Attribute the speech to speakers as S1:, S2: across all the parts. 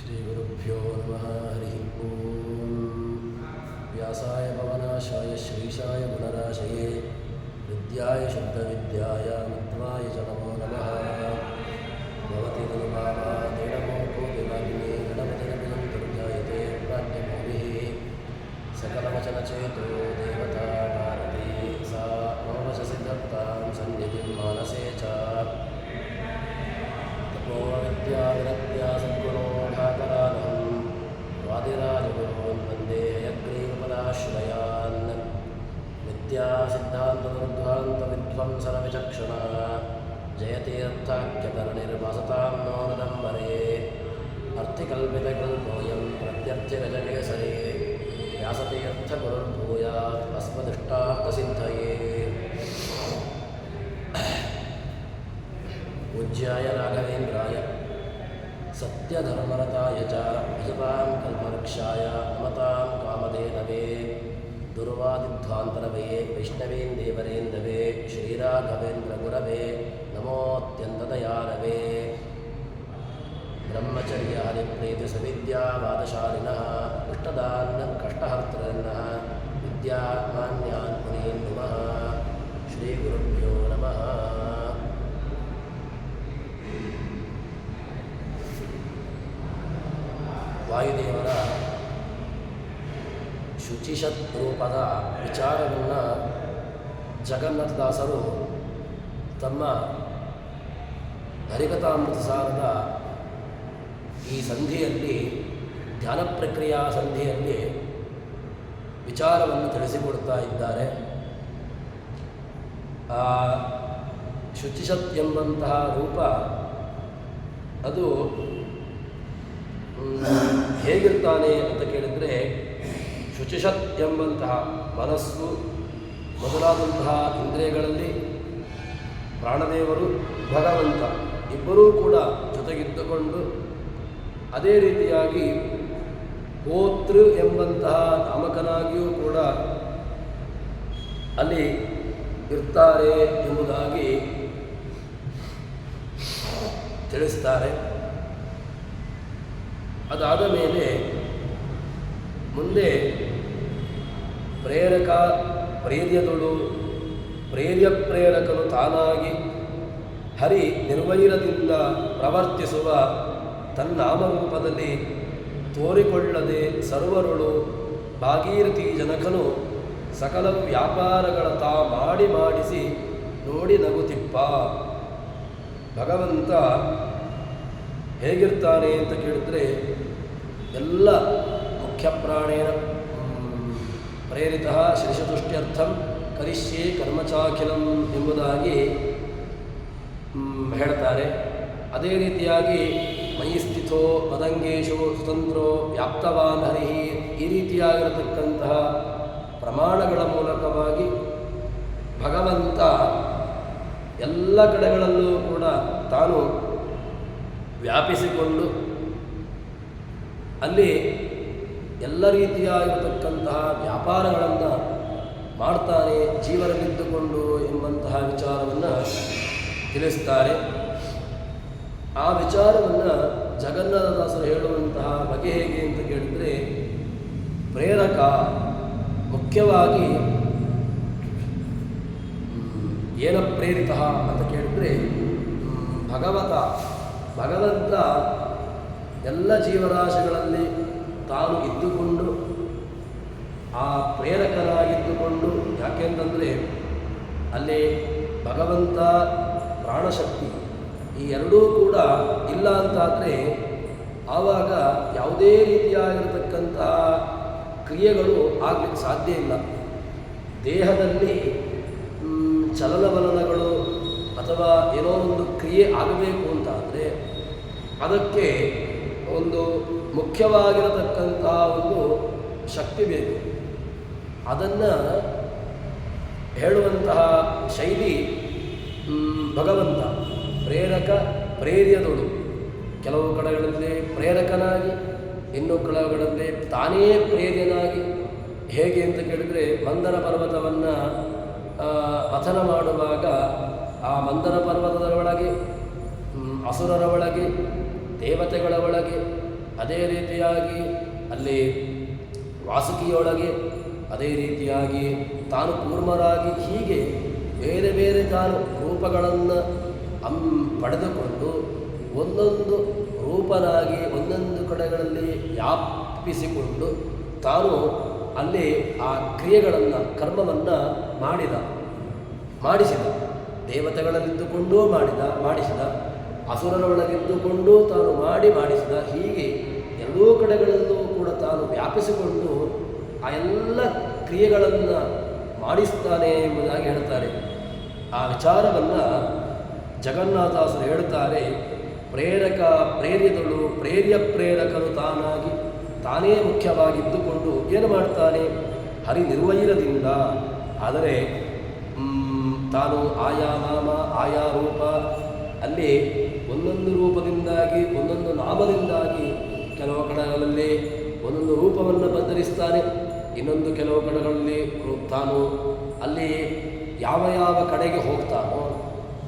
S1: श्रीगुरुभ्यो नमः। हरिः ओम्। व्यासाय पवनाशाय श्रीशाय गुणराशये विद्याय शुद्धविद्याय मध्वाय च नमो नमः। भवति गुरुभावादेन मोकोऽभिवादिने गणपतिरभिसन्तुर्जायते प्राज्ञमौलिः सकलवचनचेतो देवता भारती सा मम वचसि दत्तां सन्निधिं मानसे च विद्या सद्गुणो ढाकरानं वादिराजगुरून् वन्दे हयग्रीवपदाश्रयान् विद्यासिद्धान्तदुर्ध्वान्तविध्वंसनविचक्षणः जयतीर्थाख्यतरणिर्वासतां नो नदम्बरे अर्थिकल्पितकल्पोऽयं प्रत्यर्थिगजकेसरे व्यासतीर्थगुरुर्भूयात् अस्मदिष्टार्थसिद्धये। पूज्याय राघवेन्द्राय सत्यधर्मरताय च भजतां कल्पवृक्षाय नमतां कामधेनवे दुर्वादिध्वान्तरवये वैष्णवेन् देवरेन्दवे श्रीराघवेन्द्रगुरवे नमोऽत्यन्तदयालवे। ब्रह्मचर्यादिप्रीतिसविद्यावादशालिनः इष्टदान् कष्टहर्तॄन्नः विद्यामान्यान् मुनीन् नुमः। श्रीगुरुभ्यो नमः। ವಾಯುದೇವರ ಶುಚಿಷತ್ ರೂಪದ ವಿಚಾರವನ್ನು ಜಗನ್ನಾಥದಾಸರು ತಮ್ಮ ಹರಿಕಥಾಮೃತ ಸಾರದ ಈ ಸಂಧಿಯಲ್ಲಿ ಧ್ಯಾನ ಪ್ರಕ್ರಿಯಾ ಸಂಧಿಯಲ್ಲಿ ವಿಚಾರವನ್ನು ತಿಳಿಸಿಕೊಡ್ತಾ ಇದ್ದಾರೆ. ಆ ಶುಚಿಷತ್ ಎಂಬಂತಹ ರೂಪ ಅದು ಹೇಗಿರ್ತಾನೆ ಅಂತ ಕೇಳಿದರೆ, ಶುಚಿಷತ್ ಎಂಬಂತಹ ಮನಸ್ಸು ಮೊದಲಾದಂತಹ ಇಂದ್ರಿಯಗಳಲ್ಲಿ ಪ್ರಾಣದೇವರು ಭಗವಂತ ಇಬ್ಬರೂ ಕೂಡ ಜೊತೆಗಿದ್ದುಕೊಂಡು ಅದೇ ರೀತಿಯಾಗಿ ಹೋತೃ ಎಂಬಂತಹ ನಾಮಕನಾಗಿಯೂ ಕೂಡ ಅಲ್ಲಿ ಇರ್ತಾರೆ ಎಂಬುದಾಗಿ ತಿಳಿಸ್ತಾರೆ. ಅದಾದ ಮೇಲೆ ಮುಂದೆ ಪ್ರೇರಕ ಪ್ರೇರ್ಯದಳು ಪ್ರೇರ್ಯಪ್ರೇರಕನು ತಾನಾಗಿ ಹರಿ ನಿರ್ವೈರದಿಂದ ಪ್ರವರ್ತಿಸುವ ತನ್ನಾಮರೂಪದಲ್ಲಿ ತೋರಿಕೊಳ್ಳದೆ ಸರ್ವರುಳು ಭಾಗೀರಥಿ ಜನಕನು ಸಕಲ ವ್ಯಾಪಾರಗಳ ತಾ ಮಾಡಿಸಿ ನೋಡಿ ನಗುತಿಪ್ಪ. ಭಗವಂತ ಹೇಗಿರ್ತಾನೆ ಅಂತ ಕೇಳಿದರೆ, ಎಲ್ಲ ಮುಖ್ಯ ಪ್ರಾಣೇನ ಪ್ರೇರಿತ ಶ್ರೀಶತುಷ್ಟ್ಯರ್ಥಂ ಕರಿಷ್ಯೆ ಕರ್ಮಚಾಖಿಲಂ ಎಂಬುದಾಗಿ ಹೇಳ್ತಾರೆ. ಅದೇ ರೀತಿಯಾಗಿ ಮಯಿ ಸ್ಥಿತೋ ಮದಂಗೇಶು ಸ್ವತಂತ್ರೋ ವ್ಯಾಪ್ತವಾನ್ ಹರಿಹಿ, ಈ ರೀತಿಯಾಗಿರತಕ್ಕಂತಹ ಪ್ರಮಾಣಗಳ ಮೂಲಕವಾಗಿ ಭಗವಂತ ಎಲ್ಲ ಕಡೆಗಳಲ್ಲೂ ಕೂಡ ತಾನು ವ್ಯಾಪಿಸಿಕೊಂಡು ಅಲ್ಲಿ ಎಲ್ಲ ರೀತಿಯಾಗಿರತಕ್ಕಂತಹ ವ್ಯಾಪಾರಗಳನ್ನು ಮಾಡ್ತಾನೆ ಜೀವನವಿದ್ದುಕೊಂಡು ಎಂಬಂತಹ ವಿಚಾರವನ್ನು ತಿಳಿಸ್ತಾರೆ. ಆ ವಿಚಾರವನ್ನು ಜಗನ್ನಾಥದಾಸರು ಹೇಳುವಂತಹ ಬಗೆ ಹೇಗೆ ಅಂತ ಕೇಳಿದರೆ, ಪ್ರೇರಕ ಮುಖ್ಯವಾಗಿ ಏನ ಪ್ರೇರಿತ ಅಂತ ಕೇಳಿದರೆ, ಭಗವಂತ ಎಲ್ಲ ಜೀವರಾಶಿಗಳಲ್ಲಿ ತಾನು ಇದ್ದುಕೊಂಡು ಆ ಪ್ರೇರಕನಾಗಿದ್ದುಕೊಂಡು, ಯಾಕೆಂತಂದರೆ ಅಲ್ಲಿ ಭಗವಂತ ಪ್ರಾಣಶಕ್ತಿ ಈ ಎರಡೂ ಕೂಡ ಇಲ್ಲ ಅಂತಾದರೆ ಆವಾಗ ಯಾವುದೇ ರೀತಿಯಾಗಿರತಕ್ಕಂತಹ ಕ್ರಿಯೆಗಳು ಆಗಲಿಕ್ಕೆ ಸಾಧ್ಯ ಇಲ್ಲ. ದೇಹದಲ್ಲಿ ಚಲನವಲನಗಳು ಅಥವಾ ಏನೋ ಒಂದು ಕ್ರಿಯೆ ಆಗಬೇಕು ಅಂತಾದರೆ ಅದಕ್ಕೆ ಒಂದು ಮುಖ್ಯವಾಗಿರತಕ್ಕಂತಹ ಒಂದು ಶಕ್ತಿ ಬೇಕು. ಅದನ್ನು ಹೇಳುವಂತಹ ಶೈಲಿ ಭಗವಂತ ಪ್ರೇರಕ ಪ್ರೇರ್ಯದಳು. ಕೆಲವು ಕಡೆಗಳಲ್ಲಿ ಪ್ರೇರಕನಾಗಿ, ಇನ್ನೂ ಕಡೆಗಳಲ್ಲಿ ತಾನೇ ಪ್ರೇರ್ಯನಾಗಿ. ಹೇಗೆ ಅಂತ ಕೇಳಿದರೆ, ಮಂದರ ಪರ್ವತವನ್ನು ಪಥನ ಮಾಡುವಾಗ ಆ ಮಂದರ ಪರ್ವತದ ಒಳಗೆ ಅಸುರರ ಒಳಗೆ ದೇವತೆಗಳ ಒಳಗೆ ಅದೇ ರೀತಿಯಾಗಿ ಅಲ್ಲಿ ವಾಸುಕಿಯೊಳಗೆ ಅದೇ ರೀತಿಯಾಗಿ ತಾನು ಕೂರ್ಮರಾಗಿ ಹೀಗೆ ಬೇರೆ ಬೇರೆ ತಾನು ರೂಪಗಳನ್ನು ಪಡೆದುಕೊಂಡು ಒಂದೊಂದು ರೂಪನಾಗಿ ಒಂದೊಂದು ಕಡೆಗಳಲ್ಲಿ ವ್ಯಾಪಿಸಿಕೊಂಡು ತಾನು ಅಲ್ಲಿ ಆ ಕ್ರಿಯೆಗಳನ್ನು ಕರ್ಮವನ್ನು ಮಾಡಿಸಿದ. ದೇವತೆಗಳಲ್ಲಿದ್ದುಕೊಂಡೂ ಮಾಡಿಸಿದ, ಅಸುರರ ಒಳಗಿದ್ದುಕೊಂಡು ತಾನು ಮಾಡಿಸಿದ. ಹೀಗೆ ಎರಡೂ ಕಡೆಗಳಲ್ಲೂ ಕೂಡ ತಾನು ವ್ಯಾಪಿಸಿಕೊಂಡು ಆ ಎಲ್ಲ ಕ್ರಿಯೆಗಳನ್ನು ಮಾಡಿಸ್ತಾನೆ ಎಂಬುದಾಗಿ ಹೇಳ್ತಾರೆ. ಆ ವಿಚಾರವನ್ನು ಜಗನ್ನಾಥಾಸರು ಹೇಳುತ್ತಾರೆ. ಪ್ರೇರ್ಯದಳು ಪ್ರೇರಕನು ತಾನೇ ಮುಖ್ಯವಾಗಿದ್ದುಕೊಂಡು ಏನು ಮಾಡ್ತಾನೆ? ಹರಿನಿರ್ವೈರದಿಂದ. ಆದರೆ ತಾನು ಆಯಾ ನಾಮ ಆಯಾ ರೂಪ ಅಲ್ಲಿ ಒಂದೊಂದು ರೂಪದಿಂದಾಗಿ ಒಂದೊಂದು ನಾಮದಿಂದಾಗಿ ಕೆಲವು ಕಡೆಗಳಲ್ಲಿ ಒಂದೊಂದು ರೂಪವನ್ನು ಬದಲಿಸ್ತಾನೆ. ಇನ್ನೊಂದು ಕೆಲವು ಕಡೆಗಳಲ್ಲಿ ತಾನು ಅಲ್ಲಿ ಯಾವ ಕಡೆಗೆ ಹೋಗ್ತಾನೋ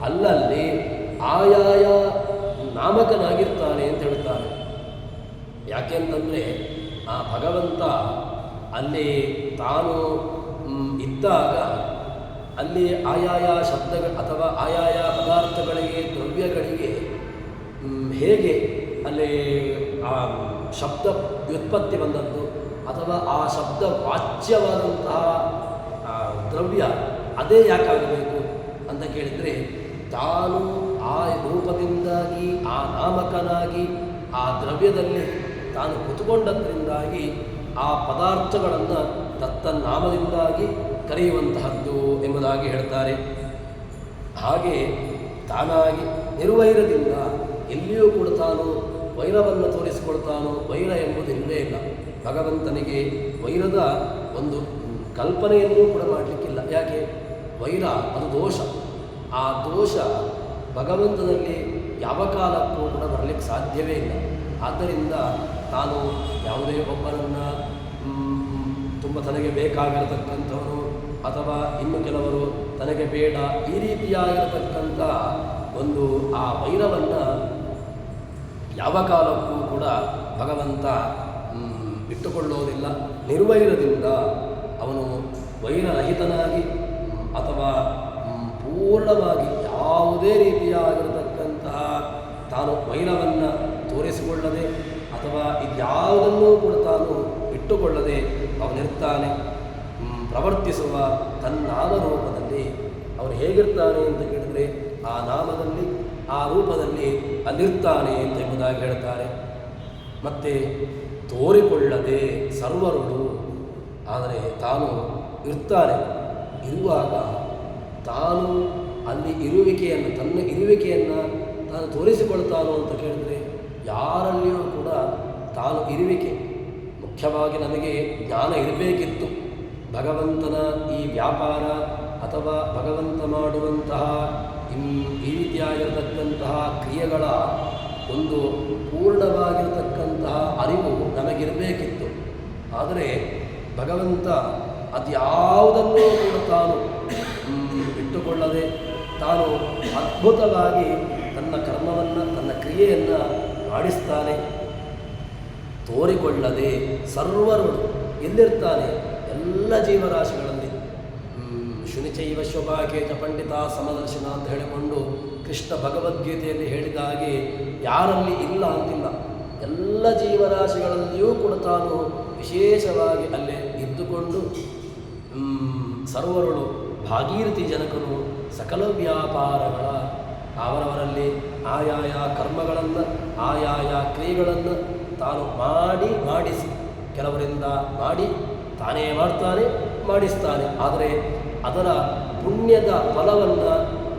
S1: ಅಲ್ಲಲ್ಲಿ ಆಯಾಯ ನಾಮಕನಾಗಿರ್ತಾನೆ ಅಂತ ಹೇಳ್ತಾರೆ. ಯಾಕೆಂತಂದರೆ ಆ ಭಗವಂತ ಅಲ್ಲಿ ತಾನು ಇದ್ದಾಗ ಅಲ್ಲಿ ಆಯಾಯ ಶಬ್ದಗಳು ಅಥವಾ ಆಯಾಯ ಪದಾರ್ಥಗಳಿಗೆ ದ್ರವ್ಯಗಳಿಗೆ ಹೇಗೆ ಅಲ್ಲಿ ಆ ಶಬ್ದ ವ್ಯುತ್ಪತ್ತಿ ಬಂದದ್ದು ಅಥವಾ ಆ ಶಬ್ದ ವಾಚ್ಯವಾದಂತಹ ದ್ರವ್ಯ ಅದೇ ಯಾಕಾಗಬೇಕು ಅಂತ ಕೇಳಿದರೆ ತಾನು ಆ ರೂಪದಿಂದಾಗಿ ಆ ನಾಮಕನಾಗಿ ಆ ದ್ರವ್ಯದಲ್ಲಿ ತಾನು ಕುತ್ಕೊಂಡದ್ರಿಂದಾಗಿ ಆ ಪದಾರ್ಥಗಳನ್ನು ತತ್ತನ್ನಾಮದಿಂದಾಗಿ ಕರೆಯುವಂತಹದ್ದು ಎಂಬುದಾಗಿ ಹೇಳ್ತಾರೆ. ಹಾಗೆ ತಾನಾಗಿ ನಿರ್ವೈರದಿಂದ ಎಲ್ಲಿಯೂ ಕೂಡ ತಾನು ವೈರವನ್ನು ತೋರಿಸಿಕೊಳ್ತಾನೋ ವೈರ ಎಂಬುದು ಇಲ್ಲವೇ ಇಲ್ಲ. ಭಗವಂತನಿಗೆ ವೈರದ ಒಂದು ಕಲ್ಪನೆಯನ್ನೂ ಕೂಡ ಮಾಡಲಿಕ್ಕಿಲ್ಲ. ಯಾಕೆ? ವೈರ ಅದು ದೋಷ. ಆ ದೋಷ ಭಗವಂತನಲ್ಲಿ ಯಾವ ಕಾಲಕ್ಕೂ ಕೂಡ ಬರಲಿಕ್ಕೆ ಸಾಧ್ಯವೇ ಇಲ್ಲ. ಆದ್ದರಿಂದ ತಾನು ಯಾವುದೇ ಒಬ್ಬರನ್ನು ತುಂಬ ತನಗೆ ಬೇಕಾಗಿರತಕ್ಕಂಥವನು ಅಥವಾ ಇನ್ನು ಕೆಲವರು ತನಗೆ ಬೇಡ ಈ ರೀತಿಯಾಗಿರತಕ್ಕಂಥ ಒಂದು ಆ ವೈರವನ್ನು ಯಾವ ಕಾಲಕ್ಕೂ ಕೂಡ ಭಗವಂತ ಇಟ್ಟುಕೊಳ್ಳೋದಿಲ್ಲ. ನಿರ್ವೈರದಿಂದ ಅವನು ವೈರರಹಿತನಾಗಿ ಅಥವಾ ಪೂರ್ಣವಾಗಿ ಯಾವುದೇ ರೀತಿಯಾಗಿರತಕ್ಕಂತಹ ತಾನು ವೈರವನ್ನು ತೋರಿಸಿಕೊಳ್ಳದೆ ಅಥವಾ ಇದ್ಯಾವುದನ್ನೂ ಕೂಡ ತಾನು ಇಟ್ಟುಕೊಳ್ಳದೆ ಅವನಿರ್ತಾನೆ. ಪ್ರವರ್ತಿಸುವ ತನ್ನಾಮರೂಪದಲ್ಲಿ ಅವನು ಹೇಗಿರ್ತಾನೆ ಅಂತ ಕೇಳಿದರೆ ಆ ನಾಮದಲ್ಲಿ ಆ ರೂಪದಲ್ಲಿ ಅಲ್ಲಿರ್ತಾನೆ ಅಂತ ಎಂಬುದಾಗಿ ಹೇಳ್ತಾರೆ. ಮತ್ತು ತೋರಿಕೊಳ್ಳದೆ ಸರ್ವರುಳು, ಆದರೆ ತಾನು ಇರ್ತಾನೆ. ಇರುವಾಗ ತಾನು ಅಲ್ಲಿ ಇರುವಿಕೆಯನ್ನು ತನ್ನ ಇರುವಿಕೆಯನ್ನು ತಾನು ತೋರಿಸಿಕೊಳ್ತಾನೋ ಅಂತ ಕೇಳಿದರೆ ಯಾರಲ್ಲಿಯೂ ಕೂಡ ತಾನು ಇರುವಿಕೆ ಮುಖ್ಯವಾಗಿ ನಮಗೆ ಜ್ಞಾನ ಇರಬೇಕಿತ್ತು. ಭಗವಂತನ ಈ ವ್ಯಾಪಾರ ಅಥವಾ ಭಗವಂತ ಮಾಡುವಂತಹ ಈ ರೀತಿಯಾಗಿರತಕ್ಕಂತಹ ಕ್ರಿಯೆಗಳ ಒಂದು ಪೂರ್ಣವಾಗಿರತಕ್ಕಂತಹ ಅರಿವು ನಮಗಿರಬೇಕಿತ್ತು. ಆದರೆ ಭಗವಂತ ಅದ್ಯಾವುದನ್ನೂ ಕೂಡ ತಾನು ಇಟ್ಟುಕೊಳ್ಳದೆ ತಾನು ಅದ್ಭುತವಾಗಿ ತನ್ನ ಕರ್ಮವನ್ನು ತನ್ನ ಕ್ರಿಯೆಯನ್ನು ಮಾಡಿಸ್ತಾನೆ. ತೋರಿಕೊಳ್ಳದೆ ಸರ್ವರು ಎಲ್ಲಿರ್ತಾನೆ? ಎಲ್ಲ ಜೀವರಾಶಿಗಳಲ್ಲಿ. ಶುನಿಚೈವ ಶೋಭಾಕೇತ ಪಂಡಿತ ಸಮದರ್ಶನ ಅಂತ ಹೇಳಿಕೊಂಡು ಕೃಷ್ಣ ಭಗವದ್ಗೀತೆಯಲ್ಲಿ ಹೇಳಿದ ಹಾಗೆ ಯಾರಲ್ಲಿ ಇಲ್ಲ ಅಂತಿಲ್ಲ. ಎಲ್ಲ ಜೀವರಾಶಿಗಳಲ್ಲಿಯೂ ಕೂಡ ತಾನು ವಿಶೇಷವಾಗಿ ಅಲ್ಲೇ ಇದ್ದುಕೊಂಡು ಸರ್ವರುಳು ಭಾಗೀರಥಿ ಜನಕನು ಸಕಲ ವ್ಯಾಪಾರಗಳ ಅವರವರಲ್ಲಿ ಆಯಾಯ ಕರ್ಮಗಳನ್ನು ಆಯಾಯ ಕ್ರಿಯೆಗಳನ್ನು ತಾನು ಮಾಡಿಸಿ ಕೆಲವರಿಂದ ಮಾಡಿ ತಾನೇ ಮಾಡ್ತಾನೆ ಮಾಡಿಸ್ತಾನೆ. ಆದರೆ ಅದರ ಪುಣ್ಯದ ಫಲವನ್ನು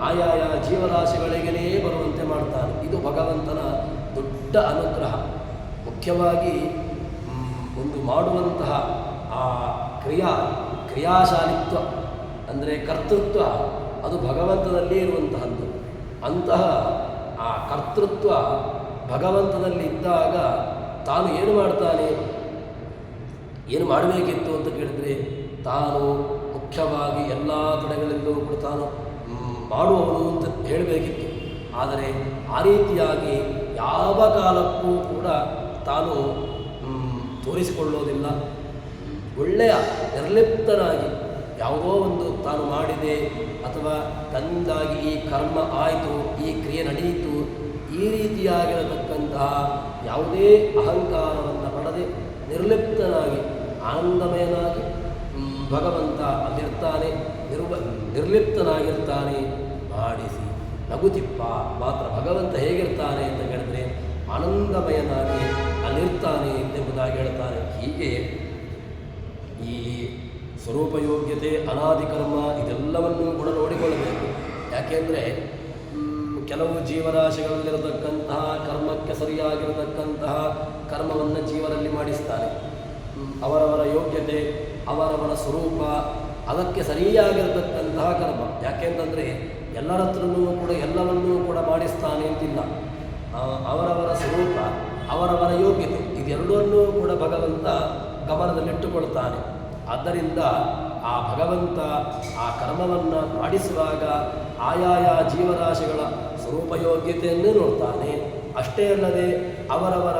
S1: ಆಯಾಯ ಜೀವರಾಶಿಗಳಿಗೇ ಬರುವಂತೆ ಮಾಡ್ತಾನೆ. ಇದು ಭಗವಂತನ ದೊಡ್ಡ ಅನುಗ್ರಹ. ಮುಖ್ಯವಾಗಿ ಒಂದು ಮಾಡುವಂತಹ ಆ ಕ್ರಿಯಾಶಾಲಿತ್ವ ಅಂದರೆ ಕರ್ತೃತ್ವ ಅದು ಭಗವಂತನಲ್ಲೇ ಇರುವಂತಹದ್ದು. ಅಂತಹ ಆ ಕರ್ತೃತ್ವ ಭಗವಂತನಲ್ಲಿ ಇದ್ದಾಗ ತಾನು ಏನು ಮಾಡ್ತಾನೆ? ಏನು ಮಾಡಬೇಕಿತ್ತು ಅಂತ ಕೇಳಿದರೆ ತಾನು ಮುಖ್ಯವಾಗಿ ಎಲ್ಲ ಕಡೆಗಳಲ್ಲೂ ಕೂಡ ತಾನು ಮಾಡುವವನು ಅಂತ ಹೇಳಬೇಕಿತ್ತು. ಆದರೆ ಆ ರೀತಿಯಾಗಿ ಯಾವ ಕಾಲಕ್ಕೂ ಕೂಡ ತಾನು ತೋರಿಸಿಕೊಳ್ಳೋದಿಲ್ಲ. ಒಳ್ಳೆಯ ನಿರ್ಲಿಪ್ತನಾಗಿ ಯಾವುದೋ ಒಂದು ತಾನು ಮಾಡಿದೆ ಅಥವಾ ತನ್ನಿಂದಾಗಿ ಈ ಕರ್ಮ ಆಯಿತು, ಈ ಕ್ರಿಯೆ ನಡೆಯಿತು, ಈ ರೀತಿಯಾಗಿರತಕ್ಕಂತಹ ಯಾವುದೇ ಅಹಂಕಾರವನ್ನು ಪಡೆದೆ ನಿರ್ಲಿಪ್ತನಾಗಿ ಆನಂದಮಯನಾಗಿ ಭಗವಂತ ಅಲ್ಲಿರ್ತಾನೆ, ನಿರ್ಲಿಪ್ತನಾಗಿರ್ತಾನೆ. ಮಾಡಿಸಿ ನಗುತಿಪ್ಪ ಮಾತ್ರ ಭಗವಂತ ಹೇಗಿರ್ತಾನೆ ಅಂತ ಹೇಳಿದ್ರೆ ಆನಂದಮಯನಾಗಿ ಅಲ್ಲಿರ್ತಾನೆ ಎಂಬುದಾಗಿ ಹೇಳ್ತಾನೆ. ಹೀಗೆ ಈ ಸ್ವರೂಪಯೋಗ್ಯತೆ, ಅನಾದಿ ಕರ್ಮ ಇದೆಲ್ಲವನ್ನೂ ಕೂಡ ನೋಡಿಕೊಳ್ಳಬೇಕು. ಯಾಕೆಂದರೆ ಕೆಲವು ಜೀವರಾಶಿಗಳಲ್ಲಿರತಕ್ಕಂತಹ ಕರ್ಮಕ್ಕೆ ಸರಿಯಾಗಿರತಕ್ಕಂತಹ ಕರ್ಮವನ್ನು ಜೀವರಲ್ಲಿ ಮಾಡಿಸ್ತಾನೆ. ಅವರವರ ಯೋಗ್ಯತೆ, ಅವರವರ ಸ್ವರೂಪ, ಅದಕ್ಕೆ ಸರಿಯಾಗಿರತಕ್ಕಂತಹ ಕರ್ಮ. ಯಾಕೆಂತಂದರೆ ಎಲ್ಲರ ಹತ್ರನೂ ಕೂಡ ಎಲ್ಲವನ್ನೂ ಕೂಡ ಮಾಡಿಸ್ತಾನೆ ಅಂತಿಲ್ಲ. ಅವರವರ ಸ್ವರೂಪ, ಅವರವರ ಯೋಗ್ಯತೆ ಇದೆರಡನ್ನೂ ಕೂಡ ಭಗವಂತ ಗಮನದಲ್ಲಿಟ್ಟುಕೊಳ್ತಾನೆ. ಆದ್ದರಿಂದ ಆ ಭಗವಂತ ಆ ಕರ್ಮವನ್ನು ಮಾಡಿಸುವಾಗ ಆಯಾಯ ಜೀವರಾಶಿಗಳ ಸ್ವರೂಪಯೋಗ್ಯತೆಯನ್ನು ನೋಡ್ತಾನೆ. ಅಷ್ಟೇ ಅಲ್ಲದೆ ಅವರವರ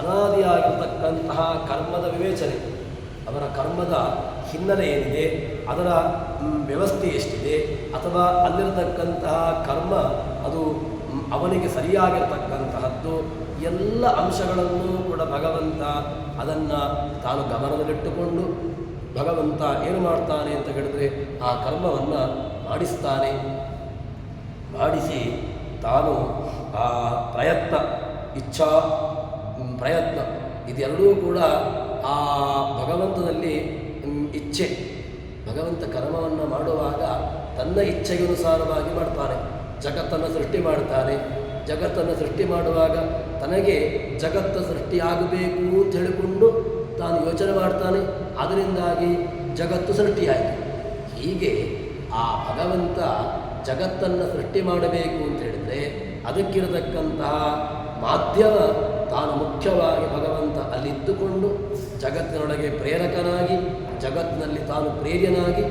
S1: ಅನಾದಿಯಾಗಿರ್ತಕ್ಕಂತಹ ಕರ್ಮದ ವಿವೇಚನೆ, ಅವರ ಕರ್ಮದ ಹಿನ್ನೆಲೆ ಏನಿದೆ, ಅದರ ವ್ಯವಸ್ಥೆ ಎಷ್ಟಿದೆ, ಅಥವಾ ಅಲ್ಲಿರತಕ್ಕಂತಹ ಕರ್ಮ ಅದು ಅವನಿಗೆ ಸರಿಯಾಗಿರ್ತಕ್ಕಂತಹದ್ದು, ಎಲ್ಲ ಅಂಶಗಳನ್ನು ಕೂಡ ಭಗವಂತ ಅದನ್ನು ತಾನು ಗಮನದಲ್ಲಿಟ್ಟುಕೊಂಡು ಭಗವಂತ ಏನು ಮಾಡ್ತಾನೆ ಅಂತ ಹೇಳಿದ್ರೆ ಆ ಕರ್ಮವನ್ನು ಮಾಡಿಸ್ತಾನೆ. ಮಾಡಿಸಿ ತಾನು ಆ ಪ್ರಯತ್ನ, ಇಚ್ಛಾ ಪ್ರಯತ್ನ ಇದೆರಡೂ ಕೂಡ ಆ ಭಗವಂತನಲ್ಲಿ ಇಚ್ಛೆ. ಭಗವಂತ ಕರ್ಮವನ್ನು ಮಾಡುವಾಗ ತನ್ನ ಇಚ್ಛೆಗನುಸಾರವಾಗಿ ಮಾಡ್ತಾನೆ. ಜಗತ್ತನ್ನು ಸೃಷ್ಟಿ ಮಾಡ್ತಾನೆ. ಜಗತ್ತನ್ನು ಸೃಷ್ಟಿ ಮಾಡುವಾಗ ತನಗೆ ಜಗತ್ತು ಸೃಷ್ಟಿಯಾಗಬೇಕು ಅಂತ ಹೇಳಿಕೊಂಡು ತಾನು ಯೋಚನೆ ಮಾಡ್ತಾನೆ. ಅದರಿಂದಾಗಿ ಜಗತ್ತು ಸೃಷ್ಟಿಯಾಯಿತು. ಹೀಗೆ ಆ ಭಗವಂತ ಜಗತ್ತನ್ನು ಸೃಷ್ಟಿ ಮಾಡಬೇಕು ಅಂತ ಹೇಳಿದರೆ ಅದಕ್ಕಿರತಕ್ಕಂತಹ ಮಾಧ್ಯಮ ತಾನು ಮುಖ್ಯವಾಗಿ ಭಗವಂತ ಅಲ್ಲಿದ್ದುಕೊಂಡು ಜಗತ್ತಿನೊಳಗೆ ಪ್ರೇರಕನಾಗಿ, ಜಗತ್ತಿನಲ್ಲಿ ತಾನು ಪ್ರೇರ್ಯನಾಗಿ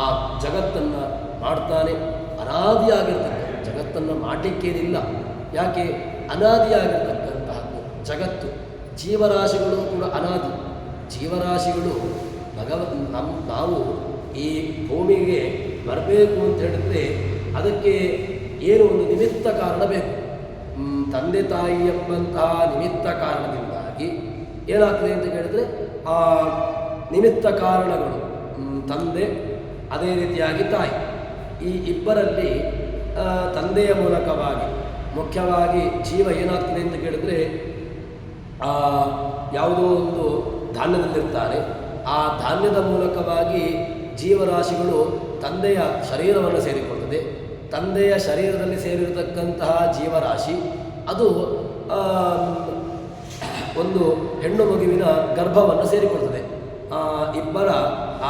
S1: ಆ ಜಗತ್ತನ್ನು ಮಾಡ್ತಾನೆ. ಅನಾದಿಯಾಗಿರ್ತಕ್ಕಂಥ ಜಗತ್ತನ್ನು ಮಾಡಲಿಕ್ಕೇನಿಲ್ಲ. ಯಾಕೆ? ಅನಾದಿಯಾಗಿರ್ತಕ್ಕಂತಹದ್ದು ಜಗತ್ತು. ಜೀವರಾಶಿಗಳು ಕೂಡ ಅನಾದಿ. ಜೀವರಾಶಿಗಳು ನಾವು ಈ ಭೂಮಿಗೆ ಬರಬೇಕು ಅಂತ ಹೇಳಿದ್ರೆ ಅದಕ್ಕೆ ಏನು ಒಂದು ನಿಮಿತ್ತ ಕಾರಣ ಬೇಕು. ತಂದೆ ತಾಯಿ ಎಂಬಂತಹ ನಿಮಿತ್ತ ಕಾರಣದಿಂದಾಗಿ ಏನಾಗ್ತದೆ ಅಂತ ಹೇಳಿದ್ರೆ ಆ ನಿಮಿತ್ತ ಕಾರಣಗಳು ತಂದೆ, ಅದೇ ರೀತಿಯಾಗಿ ತಾಯಿ, ಈ ಇಬ್ಬರಲ್ಲಿ ತಂದೆಯ ಮೂಲಕವಾಗಿ ಮುಖ್ಯವಾಗಿ ಜೀವ ಏನಾಗ್ತದೆ ಅಂತ ಕೇಳಿದ್ರೆ ಯಾವುದೋ ಒಂದು ಧಾನ್ಯದಲ್ಲಿರ್ತಾರೆ. ಆ ಧಾನ್ಯದ ಮೂಲಕವಾಗಿ ಜೀವರಾಶಿಗಳು ತಂದೆಯ ಶರೀರವನ್ನು ಸೇರಿಕೊಳ್ಳುತ್ತದೆ. ತಂದೆಯ ಶರೀರದಲ್ಲಿ ಸೇರಿರತಕ್ಕಂತಹ ಜೀವರಾಶಿ ಅದು ಒಂದು ಹೆಣ್ಣು ಮಗುವಿನ ಗರ್ಭವನ್ನು ಸೇರಿಕೊಳ್ಳುತ್ತದೆ. ಇಬ್ಬರ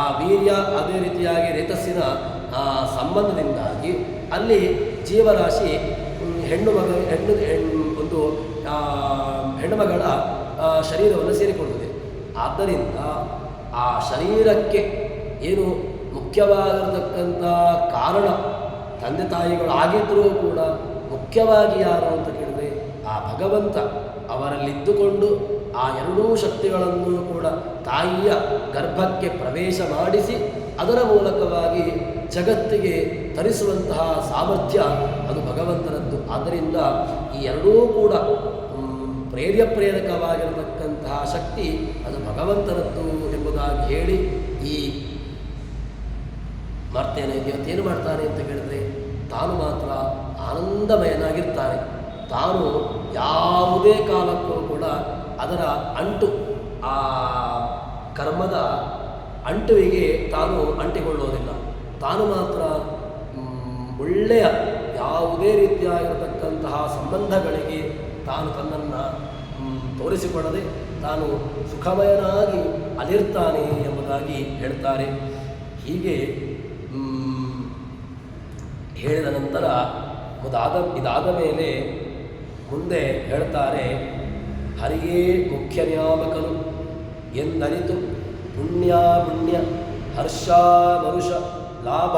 S1: ಆ ವೀರ್ಯ, ಅದೇ ರೀತಿಯಾಗಿ ರೇತಸ್ಸಿನ ಸಂಬಂಧದಿಂದಾಗಿ ಅಲ್ಲಿ ಜೀವರಾಶಿ ಒಂದು ಹೆಣ್ಣುಮಗಳ ಶರೀರವನ್ನು ಸೇರಿಕೊಳ್ಳುತ್ತದೆ. ಆದ್ದರಿಂದ ಆ ಶರೀರಕ್ಕೆ ಏನು ಮುಖ್ಯವಾಗಿರತಕ್ಕಂಥ ಕಾರಣ ತಂದೆ ತಾಯಿಗಳಾಗಿದ್ದರೂ ಕೂಡ ಮುಖ್ಯವಾಗಿ ಯಾರು ಅಂತ ಕೇಳಿದರೆ ಆ ಭಗವಂತ ಅವರಲ್ಲಿದ್ದುಕೊಂಡು ಆ ಎರಡೂ ಶಕ್ತಿಗಳನ್ನು ಕೂಡ ತಾಯಿಯ ಗರ್ಭಕ್ಕೆ ಪ್ರವೇಶ ಮಾಡಿಸಿ ಅದರ ಮೂಲಕವಾಗಿ ಜಗತ್ತಿಗೆ ತರಿಸುವಂತಹ ಸಾಮರ್ಥ್ಯ ಅದು ಭಗವಂತನದ್ದು. ಆದ್ದರಿಂದ ಈ ಎರಡೂ ಕೂಡ ಪ್ರೇರಕವಾಗಿರತಕ್ಕಂತಹ ಶಕ್ತಿ ಅದು ಭಗವಂತನದ್ದು ಎಂಬುದಾಗಿ ಹೇಳಿ ಈ ಮಾಡ್ತೇನೆ ಇವತ್ತೇನು ಮಾಡ್ತಾನೆ ಅಂತ ಹೇಳಿದ್ರೆ ತಾನು ಮಾತ್ರ ಆನಂದಮಯನಾಗಿರ್ತಾನೆ. ತಾನು ಯಾವುದೇ ಕಾಲಕ್ಕೂ ಕೂಡ ಅದರ ಅಂಟು, ಆ ಕರ್ಮದ ಅಂಟುವಿಗೆ ತಾನು ಅಂಟಿಕೊಳ್ಳೋದಿಲ್ಲ. ತಾನು ಮಾತ್ರ ಒಳ್ಳೆಯ ಯಾವುದೇ ರೀತಿಯಾಗಿರತಕ್ಕಂತಹ ಸಂಬಂಧಗಳಿಗೆ ತಾನು ತನ್ನನ್ನು ತೋರಿಸಿಕೊಳ್ಳದೆ ತಾನು ಸುಖಮಯನಾಗಿ ಅಲ್ಲಿರ್ತಾನೆ ಎಂಬುದಾಗಿ ಹೇಳ್ತಾರೆ. ಹೀಗೆ ಹೇಳಿದ ನಂತರ ಇದಾದ ಮೇಲೆ ಮುಂದೆ ಹೇಳ್ತಾರೆ, ಹರಿಯೇ ಮುಖ್ಯ ನ್ಯಾಮಕನು ಎಂದರಿತು ಪುಣ್ಯ ಹರ್ಷ ಮರುಷ ಲಾಭ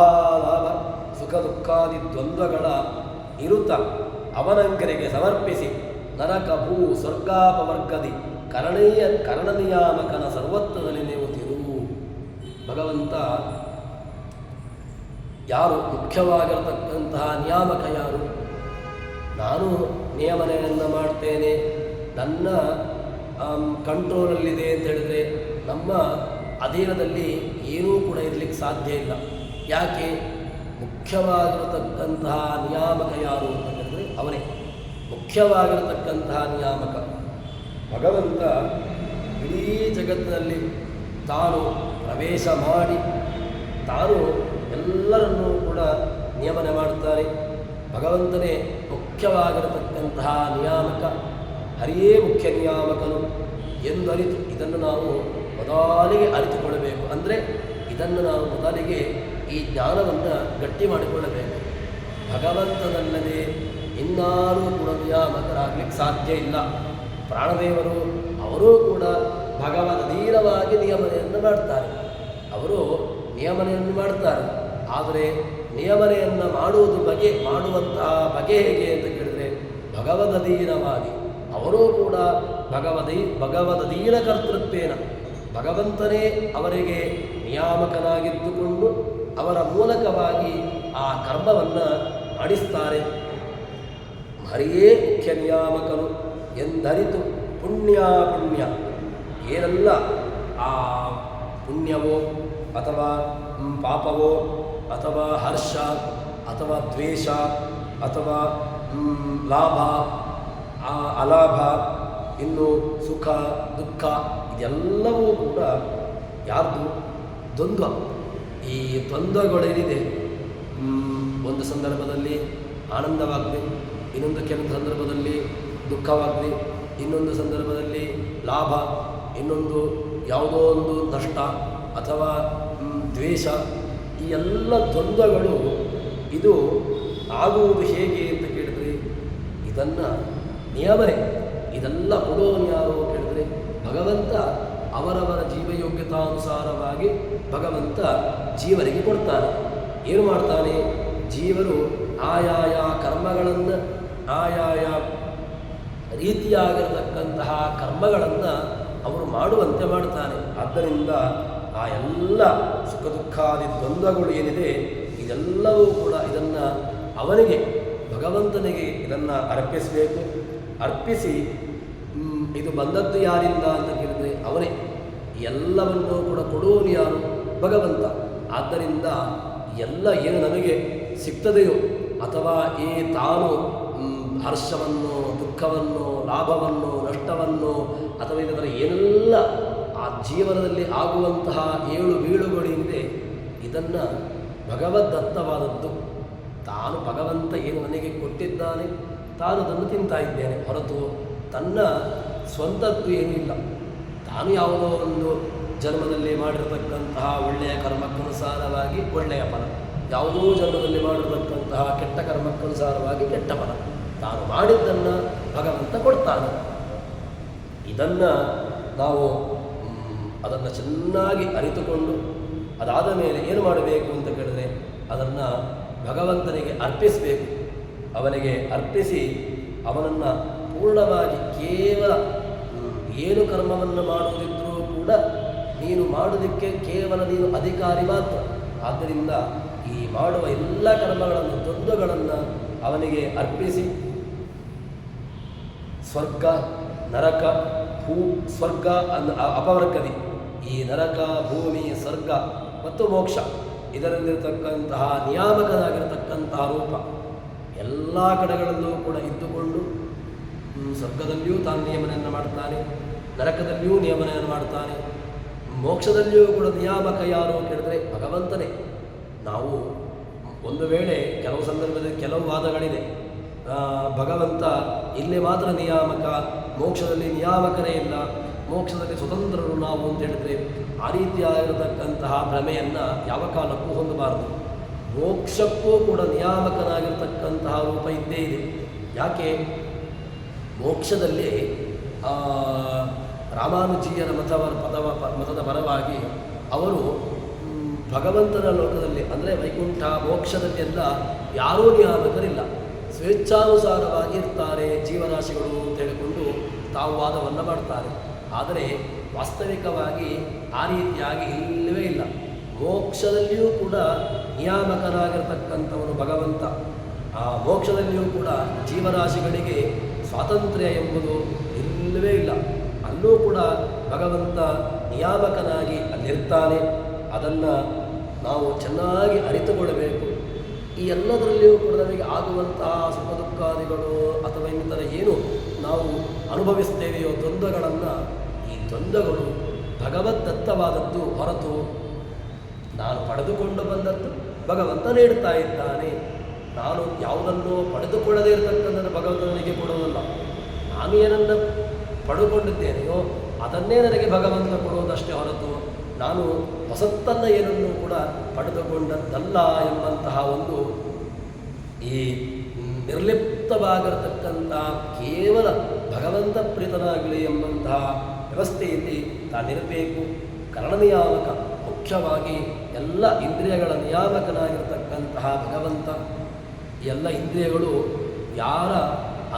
S1: ಸುಖ ದುಃಖಾದಿ ದ್ವಂದ್ವಗಳ ಇರುತ್ತ ಅವನಂಕರಿಗೆ ಸಮರ್ಪಿಸಿ ನರಕ ಭೂ ಸ್ವರ್ಗಾಪವರ್ಗದಿ ಕರಣ ನಿಯಾಮಕನ ಸರ್ವತ್ವದಲ್ಲಿ ನೀವು ತಿರುವು. ಭಗವಂತ ಯಾರು ಮುಖ್ಯವಾಗಿರತಕ್ಕಂತಹ ನಿಯಾಮಕ ಯಾರು? ನಾನು ನಿಯಮನೆಯನ್ನು ಮಾಡ್ತೇನೆ, ನನ್ನ ಕಂಟ್ರೋಲಲ್ಲಿದೆ ಅಂತ ಹೇಳಿದರೆ ನಮ್ಮ ಅಧೀನದಲ್ಲಿ ಏನೂ ಕೂಡ ಇರಲಿಕ್ಕೆ ಸಾಧ್ಯ ಇಲ್ಲ. ಯಾಕೆ? ಮುಖ್ಯವಾಗಿರತಕ್ಕಂತಹ ನಿಯಾಮಕ ಯಾರು ಅಂತ ಹೇಳಿದರೆ ಅವನೇ ಮುಖ್ಯವಾಗಿರತಕ್ಕಂತಹ ನಿಯಾಮಕ. ಭಗವಂತ ಇಡೀ ಜಗತ್ತಿನಲ್ಲಿ ತಾನು ಪ್ರವೇಶ ಮಾಡಿ ತಾನು ಎಲ್ಲರನ್ನೂ ಕೂಡ ನಿಯಮನೆ ಮಾಡ್ತಾರೆ. ಭಗವಂತನೇ ಮುಖ್ಯವಾಗಿರತಕ್ಕಂತಹ ನಿಯಾಮಕ, ಹರಿಯೇ ಮುಖ್ಯ ನಿಯಾಮಕನು ಎಂದು ಅರಿತು ಇದನ್ನು ನಾವು ಮೊದಲಿಗೆ ಅರಿತುಕೊಳ್ಳಬೇಕು. ಅಂದರೆ ಇದನ್ನು ನಾವು ಮೊದಲಿಗೆ ಈ ಜ್ಞಾನವನ್ನು ಗಟ್ಟಿ ಮಾಡಿಕೊಳ್ಳಬೇಕು. ಭಗವಂತನಲ್ಲದೆ ಇನ್ನಾರೂ ಕೂಡ ನಿಯಾಮಕರಾಗಲಿಕ್ಕೆ ಸಾಧ್ಯ ಇಲ್ಲ. ಪ್ರಾಣದೇವರು ಅವರೂ ಕೂಡ ಭಗವದಧೀನವಾಗಿ ನಿಯಮನೆಯನ್ನು ಮಾಡ್ತಾರೆ. ಅವರು ನಿಯಮನೆಯನ್ನು ಮಾಡ್ತಾರೆ. ಆದರೆ ನಿಯಮನೆಯನ್ನು ಮಾಡುವಂತಹ ಬಗೆ ಹೇಗೆ ಅಂತ ಕೇಳಿದರೆ ಭಗವದಧೀನವಾಗಿ ಅವರೂ ಕೂಡ ಭಗವದಧೀನ ಕರ್ತೃತ್ವೇನ ಭಗವಂತನೇ ಅವರಿಗೆ ನಿಯಾಮಕನಾಗಿದ್ದುಕೊಂಡು ಅವರ ಮೂಲಕವಾಗಿ ಆ ಕರ್ಮವನ್ನು ಮಾಡಿಸ್ತಾರೆ. ಹರಿಯೇ ಮುಖ್ಯ ನಿಯಾಮಕನು ಎಂದರಿತು ಪುಣ್ಯ ಏನೆಲ್ಲ ಆ ಪುಣ್ಯವೋ ಅಥವಾ ಪಾಪವೋ ಅಥವಾ ಹರ್ಷ ಅಥವಾ ದ್ವೇಷ ಅಥವಾ ಲಾಭ ಅಲಾಭ, ಇನ್ನು ಸುಖ ದುಃಖ, ಇದೆಲ್ಲವೂ ಕೂಡ ಯಾರ್ದು? ದ್ವಂದ್ವ. ಈ ದ್ವಂದ್ವಗಳೇನಿದೆ, ಒಂದು ಸಂದರ್ಭದಲ್ಲಿ ಆನಂದವಾಗಲಿ, ಇನ್ನೊಂದು ಕೆಲವು ಸಂದರ್ಭದಲ್ಲಿ ದುಃಖವಾಗಲಿ, ಇನ್ನೊಂದು ಸಂದರ್ಭದಲ್ಲಿ ಲಾಭ, ಇನ್ನೊಂದು ಯಾವುದೋ ಒಂದು ನಷ್ಟ ಅಥವಾ ದ್ವೇಷ, ಈ ಎಲ್ಲ ದ್ವಂದ್ವಗಳು ಇದು ಆಗುವುದು ಹೇಗೆ ಅಂತ ಕೇಳಿದರೆ ಇದನ್ನು ನಿಯಮನೆ, ಇದೆಲ್ಲ ಕೊಡೋನು ಯಾರು ಕೇಳಿದರೆ ಭಗವಂತ ಅವರವರ ಜೀವಯೋಗ್ಯತಾನುಸಾರವಾಗಿ ಭಗವಂತ ಜೀವರಿಗೆ ಕೊಡ್ತಾನೆ. ಏನು ಮಾಡ್ತಾನೆ? ಜೀವರು ಆಯಾಯ ಕರ್ಮಗಳನ್ನು ಆಯಾಯ ರೀತಿಯಾಗಿರತಕ್ಕಂತಹ ಕರ್ಮಗಳನ್ನು ಅವರು ಮಾಡುವಂತೆ ಮಾಡ್ತಾನೆ. ಆದ್ದರಿಂದ ಆ ಎಲ್ಲ ಸುಖ ದುಃಖಾದಿ ದ್ವಂದ್ವಗಳು ಏನಿದೆ ಇದೆಲ್ಲವೂ ಕೂಡ ಇದನ್ನು ಅವನಿಗೆ ಭಗವಂತನಿಗೆ ಇದನ್ನು ಅರ್ಪಿಸಬೇಕು. ಅರ್ಪಿಸಿ ಇದು ಬಂದದ್ದು ಯಾರಿಂದ ಅಂತ ಕೇಳಿದರೆ ಅವನೇ. ಎಲ್ಲವನ್ನೂ ಕೂಡ ಕೊಡುವನು ಯಾರು? ಭಗವಂತ. ಆದ್ದರಿಂದ ಎಲ್ಲ ಏನು ನಮಗೆ ಸಿಗ್ತದೆಯೋ ಅಥವಾ ಈ ತಾನು ಹರ್ಷವನ್ನು, ದುಃಖವನ್ನು, ಲಾಭವನ್ನು, ನಷ್ಟವನ್ನು ಅಥವಾ ಇದರ ಏನೆಲ್ಲ ಆ ಜೀವನದಲ್ಲಿ ಆಗುವಂತಹ ಏಳು ಬೀಳುಗಳಿಂದೆ ಇದನ್ನು ಭಗವದ್ದತ್ತವಾದದ್ದು. ತಾನು ಭಗವಂತ ಏನು ನನಗೆ ಕೊಟ್ಟಿದ್ದಾನೆ ತಾನು ಅದನ್ನು ತಿಂತಾ ಇದ್ದೇನೆ ಹೊರತು ತನ್ನ ಸ್ವಂತದ್ದು ಏನಿಲ್ಲ. ತಾನು ಯಾವುದೋ ಒಂದು ಜನ್ಮದಲ್ಲಿ ಮಾಡಿರತಕ್ಕಂತಹ ಒಳ್ಳೆಯ ಕರ್ಮಕ್ಕನುಸಾರವಾಗಿ ಒಳ್ಳೆಯ ಫಲ, ಯಾವುದೋ ಜನ್ಮದಲ್ಲಿ ಮಾಡಿರತಕ್ಕಂತಹ ಕೆಟ್ಟ ಕರ್ಮಕ್ಕನುಸಾರವಾಗಿ ಕೆಟ್ಟ ಫಲ, ತಾನು ಮಾಡಿದ್ದನ್ನು ಭಗವಂತ ಕೊಡ್ತಾನೆ. ಇದನ್ನು ನಾವು ಅದನ್ನು ಚೆನ್ನಾಗಿ ಅರಿತುಕೊಂಡು ಅದಾದ ಮೇಲೆ ಏನು ಮಾಡಬೇಕು ಅಂತ ಕೇಳಿದರೆ ಅದನ್ನು ಭಗವಂತನಿಗೆ ಅರ್ಪಿಸಬೇಕು. ಅವನಿಗೆ ಅರ್ಪಿಸಿ ಅವನನ್ನು ಪೂರ್ಣವಾಗಿ ಕೇವಲ ಏನು ಕರ್ಮವನ್ನು ಮಾಡುವುದಿದ್ರೂ ಕೂಡ ನೀನು ಮಾಡೋದಕ್ಕೆ ಕೇವಲ ನೀನು ಅಧಿಕಾರಿ ಮಾತ್ರ. ಆದ್ದರಿಂದ ಈ ಮಾಡುವ ಎಲ್ಲ ಕರ್ಮಗಳನ್ನು ದ್ವಂದ್ವಗಳನ್ನು ಅವನಿಗೆ ಅರ್ಪಿಸಿ ಸ್ವರ್ಗ ನರಕ ಸ್ವರ್ಗ ಅಪವರ್ಗದಿ ಈ ನರಕ ಭೂಮಿ ಸ್ವರ್ಗ ಮತ್ತು ಮೋಕ್ಷ ಇದರಲ್ಲಿರತಕ್ಕಂತಹ ನಿಯಾಮಕನಾಗಿರತಕ್ಕಂತಹ ರೂಪ ಎಲ್ಲ ಕಡೆಗಳಲ್ಲೂ ಕೂಡ ಇದ್ದುಕೊಂಡು ಸ್ವರ್ಗದಲ್ಲಿಯೂ ತಾನು ನಿಯಮನೆಯನ್ನು ಮಾಡ್ತಾನೆ, ನರಕದಲ್ಲಿಯೂ ನಿಯಮನೆಯನ್ನು ಮಾಡ್ತಾನೆ, ಮೋಕ್ಷದಲ್ಲಿಯೂ ಕೂಡ ನಿಯಾಮಕ ಯಾರು ಕೇಳಿದ್ರೆ ಭಗವಂತನೇ. ನಾವು ಒಂದು ವೇಳೆ ಕೆಲವು ಸಂದರ್ಭದಲ್ಲಿ ಕೆಲವು ವಾದಗಳಿದೆ, ಭಗವಂತ ಇಲ್ಲಿ ಮಾತ್ರ ನಿಯಾಮಕ, ಮೋಕ್ಷದಲ್ಲಿ ನಿಯಾಮಕರೇ ಇಲ್ಲ, ಮೋಕ್ಷದಲ್ಲಿ ಸ್ವತಂತ್ರರು ನಾವು ಅಂತ ಹೇಳಿದರೆ ಆ ರೀತಿಯಾಗಿರತಕ್ಕಂತಹ ಭ್ರಮೆಯನ್ನು ಯಾವ ಕಾಲಕ್ಕೂ ಹೊಂದಬಾರದು. ಮೋಕ್ಷಕ್ಕೂ ಕೂಡ ನಿಯಾಮಕನಾಗಿರ್ತಕ್ಕಂತಹ ರೂಪ ಇದ್ದೇ ಇದೆ. ಯಾಕೆ? ಮೋಕ್ಷದಲ್ಲಿ ರಾಮಾನುಜೀಯರ ಮತದ ಪರವಾಗಿ ಅವರು ಭಗವಂತನ ಲೋಕದಲ್ಲಿ ಅಂದರೆ ವೈಕುಂಠ ಮೋಕ್ಷದಲ್ಲಿ ಎಲ್ಲ ಯಾರೂ ನಿಯಾಮಕರಿಲ್ಲ. ಸ್ವೇಚ್ಛಾನುಸಾರವಾಗಿ ಇರ್ತಾರೆ ಜೀವರಾಶಿಗಳು ಅಂತ ಹೇಳಿಕೊಂಡು ತಾವು ವಾದವನ್ನು ಮಾಡ್ತಾರೆ. ಆದರೆ ವಾಸ್ತವಿಕವಾಗಿ ಆ ರೀತಿಯಾಗಿ ಇಲ್ಲವೇ ಇಲ್ಲ. ಮೋಕ್ಷದಲ್ಲಿಯೂ ಕೂಡ ನಿಯಾಮಕನಾಗಿರ್ತಕ್ಕಂಥವನು ಭಗವಂತ. ಆ ಮೋಕ್ಷದಲ್ಲಿಯೂ ಕೂಡ ಜೀವರಾಶಿಗಳಿಗೆ ಸ್ವಾತಂತ್ರ್ಯ ಎಂಬುದು ಇಲ್ಲವೇ ಇಲ್ಲ. ಅಲ್ಲೂ ಕೂಡ ಭಗವಂತ ನಿಯಾಮಕನಾಗಿ ಅಲ್ಲಿರ್ತಾನೆ. ಅದನ್ನು ನಾವು ಚೆನ್ನಾಗಿ ಅರಿತುಕೊಳ್ಳಬೇಕು. ಈ ಎಲ್ಲದರಲ್ಲಿಯೂ ಕೂಡ ನಮಗೆ ಆಗುವಂತಹ ಸುಖ ದುಃಖಾದಿಗಳು ಅಥವಾ ಇನ್ನಿತರ ಏನು ನಾವು ಅನುಭವಿಸ್ತೇವೆಯೋ ದ್ವಂದ್ವಗಳನ್ನು, ಈ ದ್ವಂದ್ವಗಳು ಭಗವದ್ದತ್ತವಾದದ್ದು ಹೊರತು ನಾನು ಪಡೆದುಕೊಂಡು ಬಂದದ್ದು ಭಗವಂತ ನೀಡ್ತಾ ಇದ್ದಾನೆ. ನಾನು ಯಾವುದನ್ನು ಪಡೆದುಕೊಳ್ಳದೇ ಇರತಕ್ಕಂಥದ್ದು ಭಗವಂತ ನನಗೆ ಕೊಡುವುದಲ್ಲ. ನಾನು ಏನನ್ನು ಪಡೆದುಕೊಂಡಿದ್ದೇನೆಯೋ ಅದನ್ನೇ ನನಗೆ ಭಗವಂತ ಕೊಡುವುದಷ್ಟೇ ಹೊರತು ನಾನು ಹೊಸತನ್ನು ಏನನ್ನು ಕೂಡ ಪಡೆದುಕೊಂಡದ್ದಲ್ಲ ಎಂಬಂತಹ ಒಂದು ಈ ನಿರ್ಲಿಪ್ತವಾಗಿರತಕ್ಕಂಥ ಕೇವಲ ಭಗವಂತ ಪ್ರೀತನಾಗಲಿ ಎಂಬಂತಹ ವ್ಯವಸ್ಥೆಯಲ್ಲಿ ತಾನಿರಬೇಕು. ಕರ್ಣನಿಯಾಮಕ, ಮುಖ್ಯವಾಗಿ ಎಲ್ಲ ಇಂದ್ರಿಯಗಳ ನಿಯಾಮಕನಾಗಿರ್ತಕ್ಕಂತಹ ಭಗವಂತ. ಎಲ್ಲ ಇಂದ್ರಿಯಗಳು ಯಾರ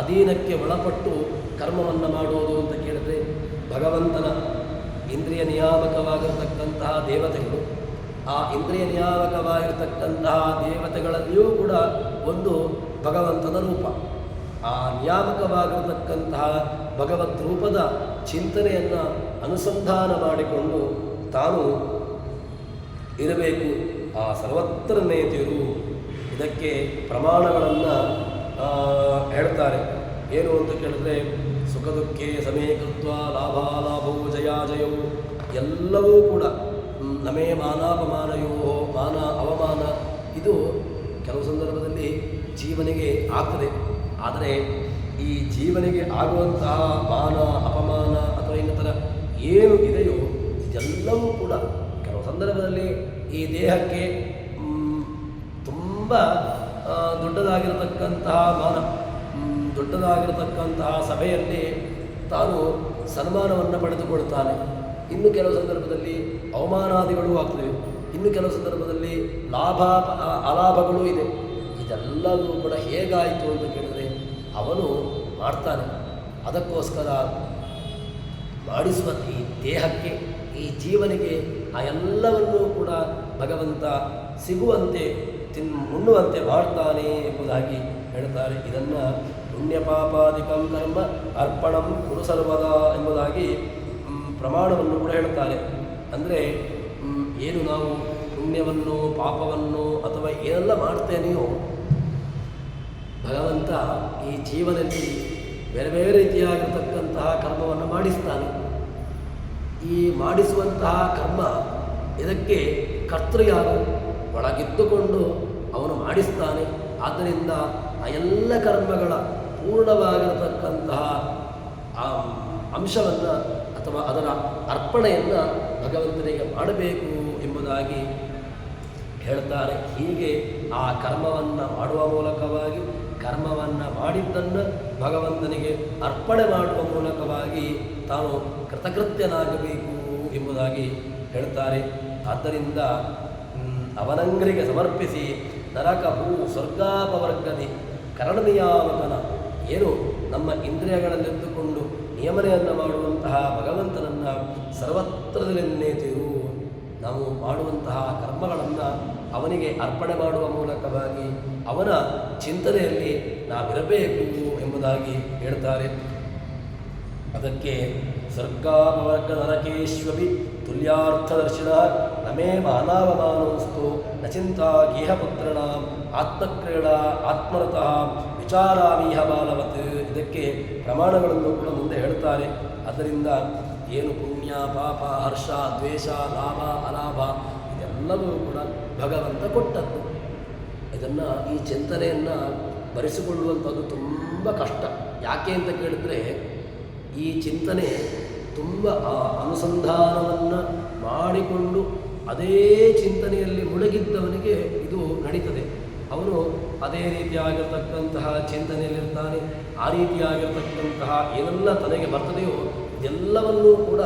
S1: ಅಧೀನಕ್ಕೆ ಒಳಪಟ್ಟು ಕರ್ಮವನ್ನು ಮಾಡುವುದು ಅಂತ ಕೇಳಿದರೆ ಭಗವಂತನ ಇಂದ್ರಿಯ ನಿಯಾಮಕವಾಗಿರತಕ್ಕಂತಹ ದೇವತೆಗಳು. ಆ ಇಂದ್ರಿಯ ನಿಯಾಮಕವಾಗಿರತಕ್ಕಂತಹ ದೇವತೆಗಳಲ್ಲಿಯೂ ಕೂಡ ಒಂದು ಭಗವಂತನ ರೂಪ. ಆ ನಿಯಾಮಕವಾಗಿರತಕ್ಕಂತಹ ಭಗವದ್ ರೂಪದ ಚಿಂತನೆಯನ್ನು ಅನುಸಂಧಾನ ಮಾಡಿಕೊಂಡು ತಾನು ಇರಬೇಕು. ಆ ಸರ್ವತ್ರನೇ ತಿರು. ಇದಕ್ಕೆ ಪ್ರಮಾಣಗಳನ್ನು ಹೇಳ್ತಾರೆ. ಏನು ಅಂತ ಕೇಳಿದ್ರೆ ಸುಖ ದುಃಖೇ ಸಮೀಕೃತ್ವ ಲಾಭಾಲಾಭವು ಜಯಾಜಯವು ಎಲ್ಲವೂ ಕೂಡ ನಮೇ ಮಾನಾಪಮಾನಯೋ, ಮಾನ ಅವಮಾನ ಇದು ಕೆಲವು ಸಂದರ್ಭದಲ್ಲಿ ಜೀವನಿಗೆ ಆಗ್ತದೆ. ಆದರೆ ಈ ಜೀವನಿಗೆ ಆಗುವಂತಹ ಮಾನ ಅಪಮಾನ ಅಥವಾ ಇನ್ನಿತರ ಏನು ಇದೆಯೋ ಇದೆಲ್ಲವೂ ಕೂಡ ಕೆಲವು ಸಂದರ್ಭದಲ್ಲಿ ಈ ದೇಹಕ್ಕೆ ತುಂಬ ದೊಡ್ಡದಾಗಿರತಕ್ಕಂತಹ ಮಾನ, ದೊಡ್ಡದಾಗಿರತಕ್ಕಂತಹ ಸಭೆಯಲ್ಲಿ ತಾನು ಸನ್ಮಾನವನ್ನು ಪಡೆದುಕೊಳ್ತಾನೆ. ಇನ್ನು ಕೆಲವು ಸಂದರ್ಭದಲ್ಲಿ ಅವಮಾನಾದಿಗಳೂ ಆಗ್ತವೆ. ಇನ್ನು ಕೆಲವು ಸಂದರ್ಭದಲ್ಲಿ ಲಾಭ ಅಲಾಭಗಳೂ ಇದೆ. ಇದೆಲ್ಲವೂ ಕೂಡ ಹೇಗಾಯಿತು ಅಂತ ಕೇಳಿದರೆ ಅವನು ಮಾಡ್ತಾನೆ. ಅದಕ್ಕೋಸ್ಕರ ಮಾಡಿಸುವ ಈ ದೇಹಕ್ಕೆ, ಈ ಜೀವನಿಗೆ ಆ ಎಲ್ಲವನ್ನೂ ಕೂಡ ಭಗವಂತ ಸಿಗುವಂತೆ ಉಣ್ಣುವಂತೆ ಮಾಡ್ತಾನೆ ಎಂಬುದಾಗಿ ಹೇಳ್ತಾರೆ. ಇದನ್ನು ಪುಣ್ಯಪಾಪಾದಿಕಂ ಕರ್ಮ ಅರ್ಪಣಂ ಕುರು ಸರ್ವದಾ ಎಂಬುದಾಗಿ ಪ್ರಮಾಣವನ್ನು ಕೂಡ ಹೇಳ್ತಾರೆ. ಅಂದರೆ ಏನು ನಾವು ಪುಣ್ಯವನ್ನು ಪಾಪವನ್ನು ಅಥವಾ ಏನೆಲ್ಲ ಮಾಡ್ತೇನೆಯೋ ಭಗವಂತ ಈ ಜೀವನದಲ್ಲಿ ಬೇರೆ ಬೇರೆ ರೀತಿಯಾಗಿರ್ತಕ್ಕಂತಹ ಕರ್ಮವನ್ನು ಮಾಡಿಸ್ತಾನೆ. ಈ ಮಾಡಿಸುವಂತಹ ಕರ್ಮ ಇದಕ್ಕೆ ಕರ್ತೃ ಯಾರು? ಒಳಗಿದ್ದುಕೊಂಡು ಅವನು ಮಾಡಿಸ್ತಾನೆ. ಆದ್ದರಿಂದ ಆ ಎಲ್ಲ ಕರ್ಮಗಳ ಪೂರ್ಣವಾಗಿರತಕ್ಕಂತಹ ಆ ಅಂಶವನ್ನು ಅಥವಾ ಅದರ ಅರ್ಪಣೆಯನ್ನು ಭಗವಂತನಿಗೆ ಮಾಡಬೇಕು ಎಂಬುದಾಗಿ ಹೇಳ್ತಾರೆ. ಹೀಗೆ ಆ ಕರ್ಮವನ್ನು ಮಾಡುವ ಮೂಲಕವಾಗಿ, ಕರ್ಮವನ್ನು ಮಾಡಿದ್ದನ್ನು ಭಗವಂತನಿಗೆ ಅರ್ಪಣೆ ಮಾಡುವ ಮೂಲಕವಾಗಿ ತಾನು ಕೃತಕೃತ್ಯನಾಗಬೇಕು ಎಂಬುದಾಗಿ ಹೇಳ್ತಾರೆ. ಆದ್ದರಿಂದ ಅವನಂಗರಿಗೆ ಸಮರ್ಪಿಸಿ ನರಕ ಭೂ ಸ್ವರ್ಗಾಪವರ್ಗದಿ ಕರಣನಿಯಾಮಕನ ಏನು ನಮ್ಮ ಇಂದ್ರಿಯಗಳನ್ನೆದ್ದುಕೊಂಡು ನಿಯಮನೆಯನ್ನು ಮಾಡುವಂತಹ ಭಗವಂತನನ್ನು ಸರ್ವತ್ರದಲ್ಲೆನ್ನೇತಿರು. ನಾವು ಮಾಡುವಂತಹ ಕರ್ಮಗಳನ್ನು ಅವನಿಗೆ ಅರ್ಪಣೆ ಮಾಡುವ ಮೂಲಕವಾಗಿ ಅವನ ಚಿಂತನೆಯಲ್ಲಿ ನಾವಿರಬೇಕು ಎಂಬುದಾಗಿ ಹೇಳ್ತಾರೆ. ಅದಕ್ಕೆ ಸ್ವರ್ಗಾಪವರ್ಗ ನರಕೇಶ್ವಪಿ ತುಲ್ಯಾರ್ಥದರ್ಶಿನ ನಮೇ ಮಾನಾವಮಾನೋಸ್ತು ನ ಚಿಂತಾ ಗೇಹಪುತ್ರಣ ಆತ್ಮಕ್ರೀಡಾ ಆತ್ಮರತಃ ವಿಚಾರಾಮೀಹ ಬಾಲವತ್. ಇದಕ್ಕೆ ಪ್ರಮಾಣಗಳನ್ನು ಕೂಡ ಮುಂದೆ ಹೇಳ್ತಾರೆ. ಅದರಿಂದ ಏನು ಪುಣ್ಯ ಪಾಪ ಹರ್ಷ ದ್ವೇಷ ಲಾಭ ಅಲಾಭ ಇದೆಲ್ಲವೂ ಕೂಡ ಭಗವಂತ ಕೊಟ್ಟದ್ದು. ಇದನ್ನು ಈ ಚಿಂತನೆಯನ್ನು ಬರೆಸಿಕೊಳ್ಳುವಂಥದ್ದು ತುಂಬ ಕಷ್ಟ. ಯಾಕೆ ಅಂತ ಕೇಳಿದ್ರೆ ಈ ಚಿಂತನೆ ತುಂಬ ಅನುಸಂಧಾನವನ್ನು ಮಾಡಿಕೊಂಡು ಅದೇ ಚಿಂತನೆಯಲ್ಲಿ ಮುಳುಗಿದ್ದವನಿಗೆ ಇದು ನಡೀತದೆ. ಅವನು ಅದೇ ರೀತಿಯಾಗಿರ್ತಕ್ಕಂತಹ ಚಿಂತನೆಯಲ್ಲಿರ್ತಾನೆ. ಆ ರೀತಿಯಾಗಿರ್ತಕ್ಕಂತಹ ಏನೆಲ್ಲ ತನಗೆ ಬರ್ತದೆಯೋ ಎಲ್ಲವನ್ನೂ ಕೂಡ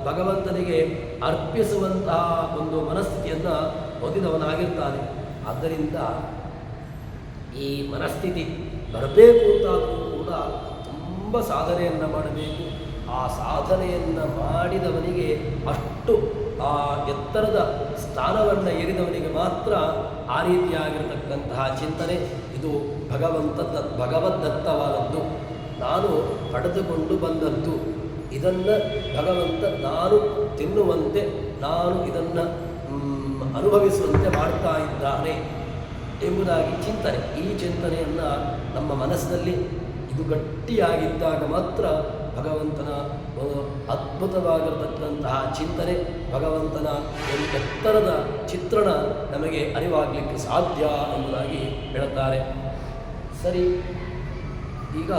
S1: ಭಗವಂತನಿಗೆ ಅರ್ಪಿಸುವಂತಹ ಒಂದು ಮನಸ್ಥಿತಿಯನ್ನು ಹೊಂದಿದವನಾಗಿರ್ತಾನೆ. ಆದ್ದರಿಂದ ಈ ಮನಸ್ಥಿತಿ ಬರಬೇಕು ಅಂತಾದರೂ ಕೂಡ ತುಂಬ ಸಾಧನೆಯನ್ನು ಮಾಡಬೇಕು. ಆ ಸಾಧನೆಯನ್ನು ಮಾಡಿದವನಿಗೆ ಅಷ್ಟು ಆ ಎತ್ತರದ ಸ್ಥಾನವನ್ನು ಏರಿದವನಿಗೆ ಮಾತ್ರ ಆ ರೀತಿಯಾಗಿರತಕ್ಕಂತಹ ಚಿಂತನೆ ಇದು ಭಗವದ್ದತ್ತವಾದದ್ದು, ನಾನು ಪಡೆದುಕೊಂಡು ಬಂದದ್ದು, ಇದನ್ನು ಭಗವಂತ ನಾನು ತಿನ್ನುವಂತೆ, ನಾನು ಇದನ್ನು ಅನುಭವಿಸುವಂತೆ ಮಾಡ್ತಾ ಇದ್ದಾನೆ ಎಂಬುದಾಗಿ ಚಿಂತನೆ. ಈ ಚಿಂತನೆಯನ್ನು ನಮ್ಮ ಮನಸ್ಸಿನಲ್ಲಿ ಇದು ಗಟ್ಟಿಯಾಗಿದ್ದಾಗ ಮಾತ್ರ ಭಗವಂತನ ಅದ್ಭುತವಾಗಿರತಕ್ಕಂತಹ ಚಿಂತನೆ, ಭಗವಂತನ ಎತ್ತರದ ಚಿತ್ರಣ ನಮಗೆ ಅರಿವಾಗಲಿಕ್ಕೆ ಸಾಧ್ಯ ಎಂಬುದಾಗಿ ಹೇಳುತ್ತಾರೆ. ಸರಿ, ಈಗ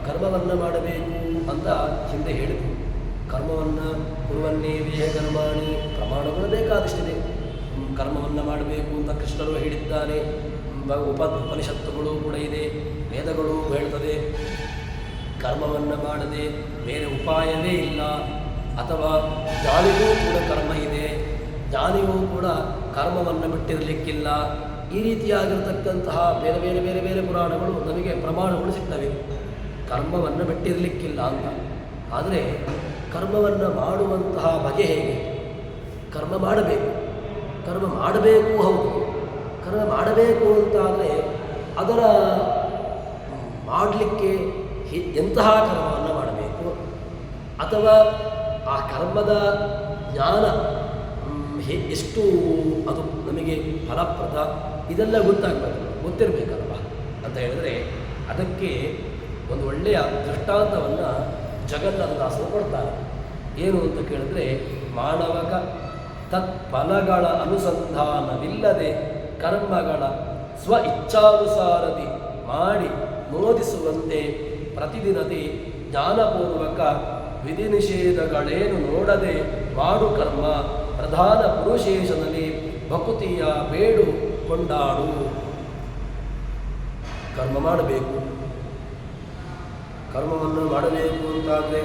S1: ಕರ್ಮವನ್ನು ಮಾಡಬೇಕು ಅಂತ ಹಿಂದೆ ಹೇಳಿದರು. ಕರ್ಮವನ್ನು ಕುರುವನ್ನೇ ವಿಜಯ ಕರ್ಮಾಣಿ, ಪ್ರಮಾಣಗಳು ಬೇಕಾದಷ್ಟಿದೆ. ಕರ್ಮವನ್ನು ಮಾಡಬೇಕು ಅಂತ ಕೃಷ್ಣರು ಹೇಳಿದ್ದಾನೆ. ಉಪನಿಷತ್ತುಗಳು ಕೂಡ ಇದೆ, ವೇದಗಳು ಹೇಳ್ತದೆ ಕರ್ಮವನ್ನು ಮಾಡದೆ ಬೇರೆ ಉಪಾಯವೇ ಇಲ್ಲ. ಅಥವಾ ಜ್ಞಾನಿಗೂ ಕೂಡ ಕರ್ಮ ಇದೆ, ಜ್ಞಾನಿಗೂ ಕೂಡ ಕರ್ಮವನ್ನು ಬಿಟ್ಟಿರಲಿಕ್ಕಿಲ್ಲ. ಈ ರೀತಿಯಾಗಿರ್ತಕ್ಕಂತಹ ಬೇರೆ ಬೇರೆ ಬೇರೆ ಬೇರೆ ಪುರಾಣಗಳು ನಮಗೆ ಪ್ರಮಾಣಗಳು ಸಿಗ್ತವೆ ಕರ್ಮವನ್ನು ಬಿಟ್ಟಿರಲಿಕ್ಕಿಲ್ಲ ಅಂತ. ಆದರೆ ಕರ್ಮವನ್ನು ಮಾಡುವಂತಹ ಬಗೆ ಹೇಗೆ? ಕರ್ಮ ಮಾಡಬೇಕು, ಕರ್ಮ ಮಾಡಬೇಕು, ಹೌದು. ಕರ್ಮ ಮಾಡಬೇಕು ಅಂತಾದರೆ ಅದರ ಮಾಡಲಿಕ್ಕೆ ಎಂತಹ ಕರ್ಮವನ್ನು ಮಾಡಬೇಕು, ಅಥವಾ ಆ ಕರ್ಮದ ಜ್ಞಾನ ಎಷ್ಟು ಅದು ನಮಗೆ ಫಲಪ್ರದ, ಇದೆಲ್ಲ ಗೊತ್ತಿರಬೇಕಲ್ವ ಅಂತ ಹೇಳಿದ್ರೆ, ಅದಕ್ಕೆ ಒಂದು ಒಳ್ಳೆಯ ದೃಷ್ಟಾಂತವನ್ನು ಜಗನ್ನಾಥದಾಸರು ಕೊಡ್ತಾರೆ. ಏನು ಅಂತ ಕೇಳಿದ್ರೆ, ಮಾನವಕ ತತ್ಫಲಗಳ ಅನುಸಂಧಾನವಿಲ್ಲದೆ ಕರ್ಮಗಳ ಸ್ವ ಇಚ್ಛಾನುಸಾರದಿ ಮಾಡಿ ಮೋದಿಸುವಂತೆ ಪ್ರತಿದಿನದಿ ಜ್ಞಾನಪೂರ್ವಕ ವಿಧಿ ನಿಷೇಧಗಳೇನು ನೋಡದೆ ಮಾಡು ಕರ್ಮ ಪ್ರಧಾನ ಪುರುಷೇಶನಲ್ಲಿ ಭಕುತಿಯ ಬೇಡು ಕೊಂಡಾಡು. ಕರ್ಮ ಮಾಡಬೇಕು. ಕರ್ಮವನ್ನು ಮಾಡಬೇಕು ಅಂತಾದರೆ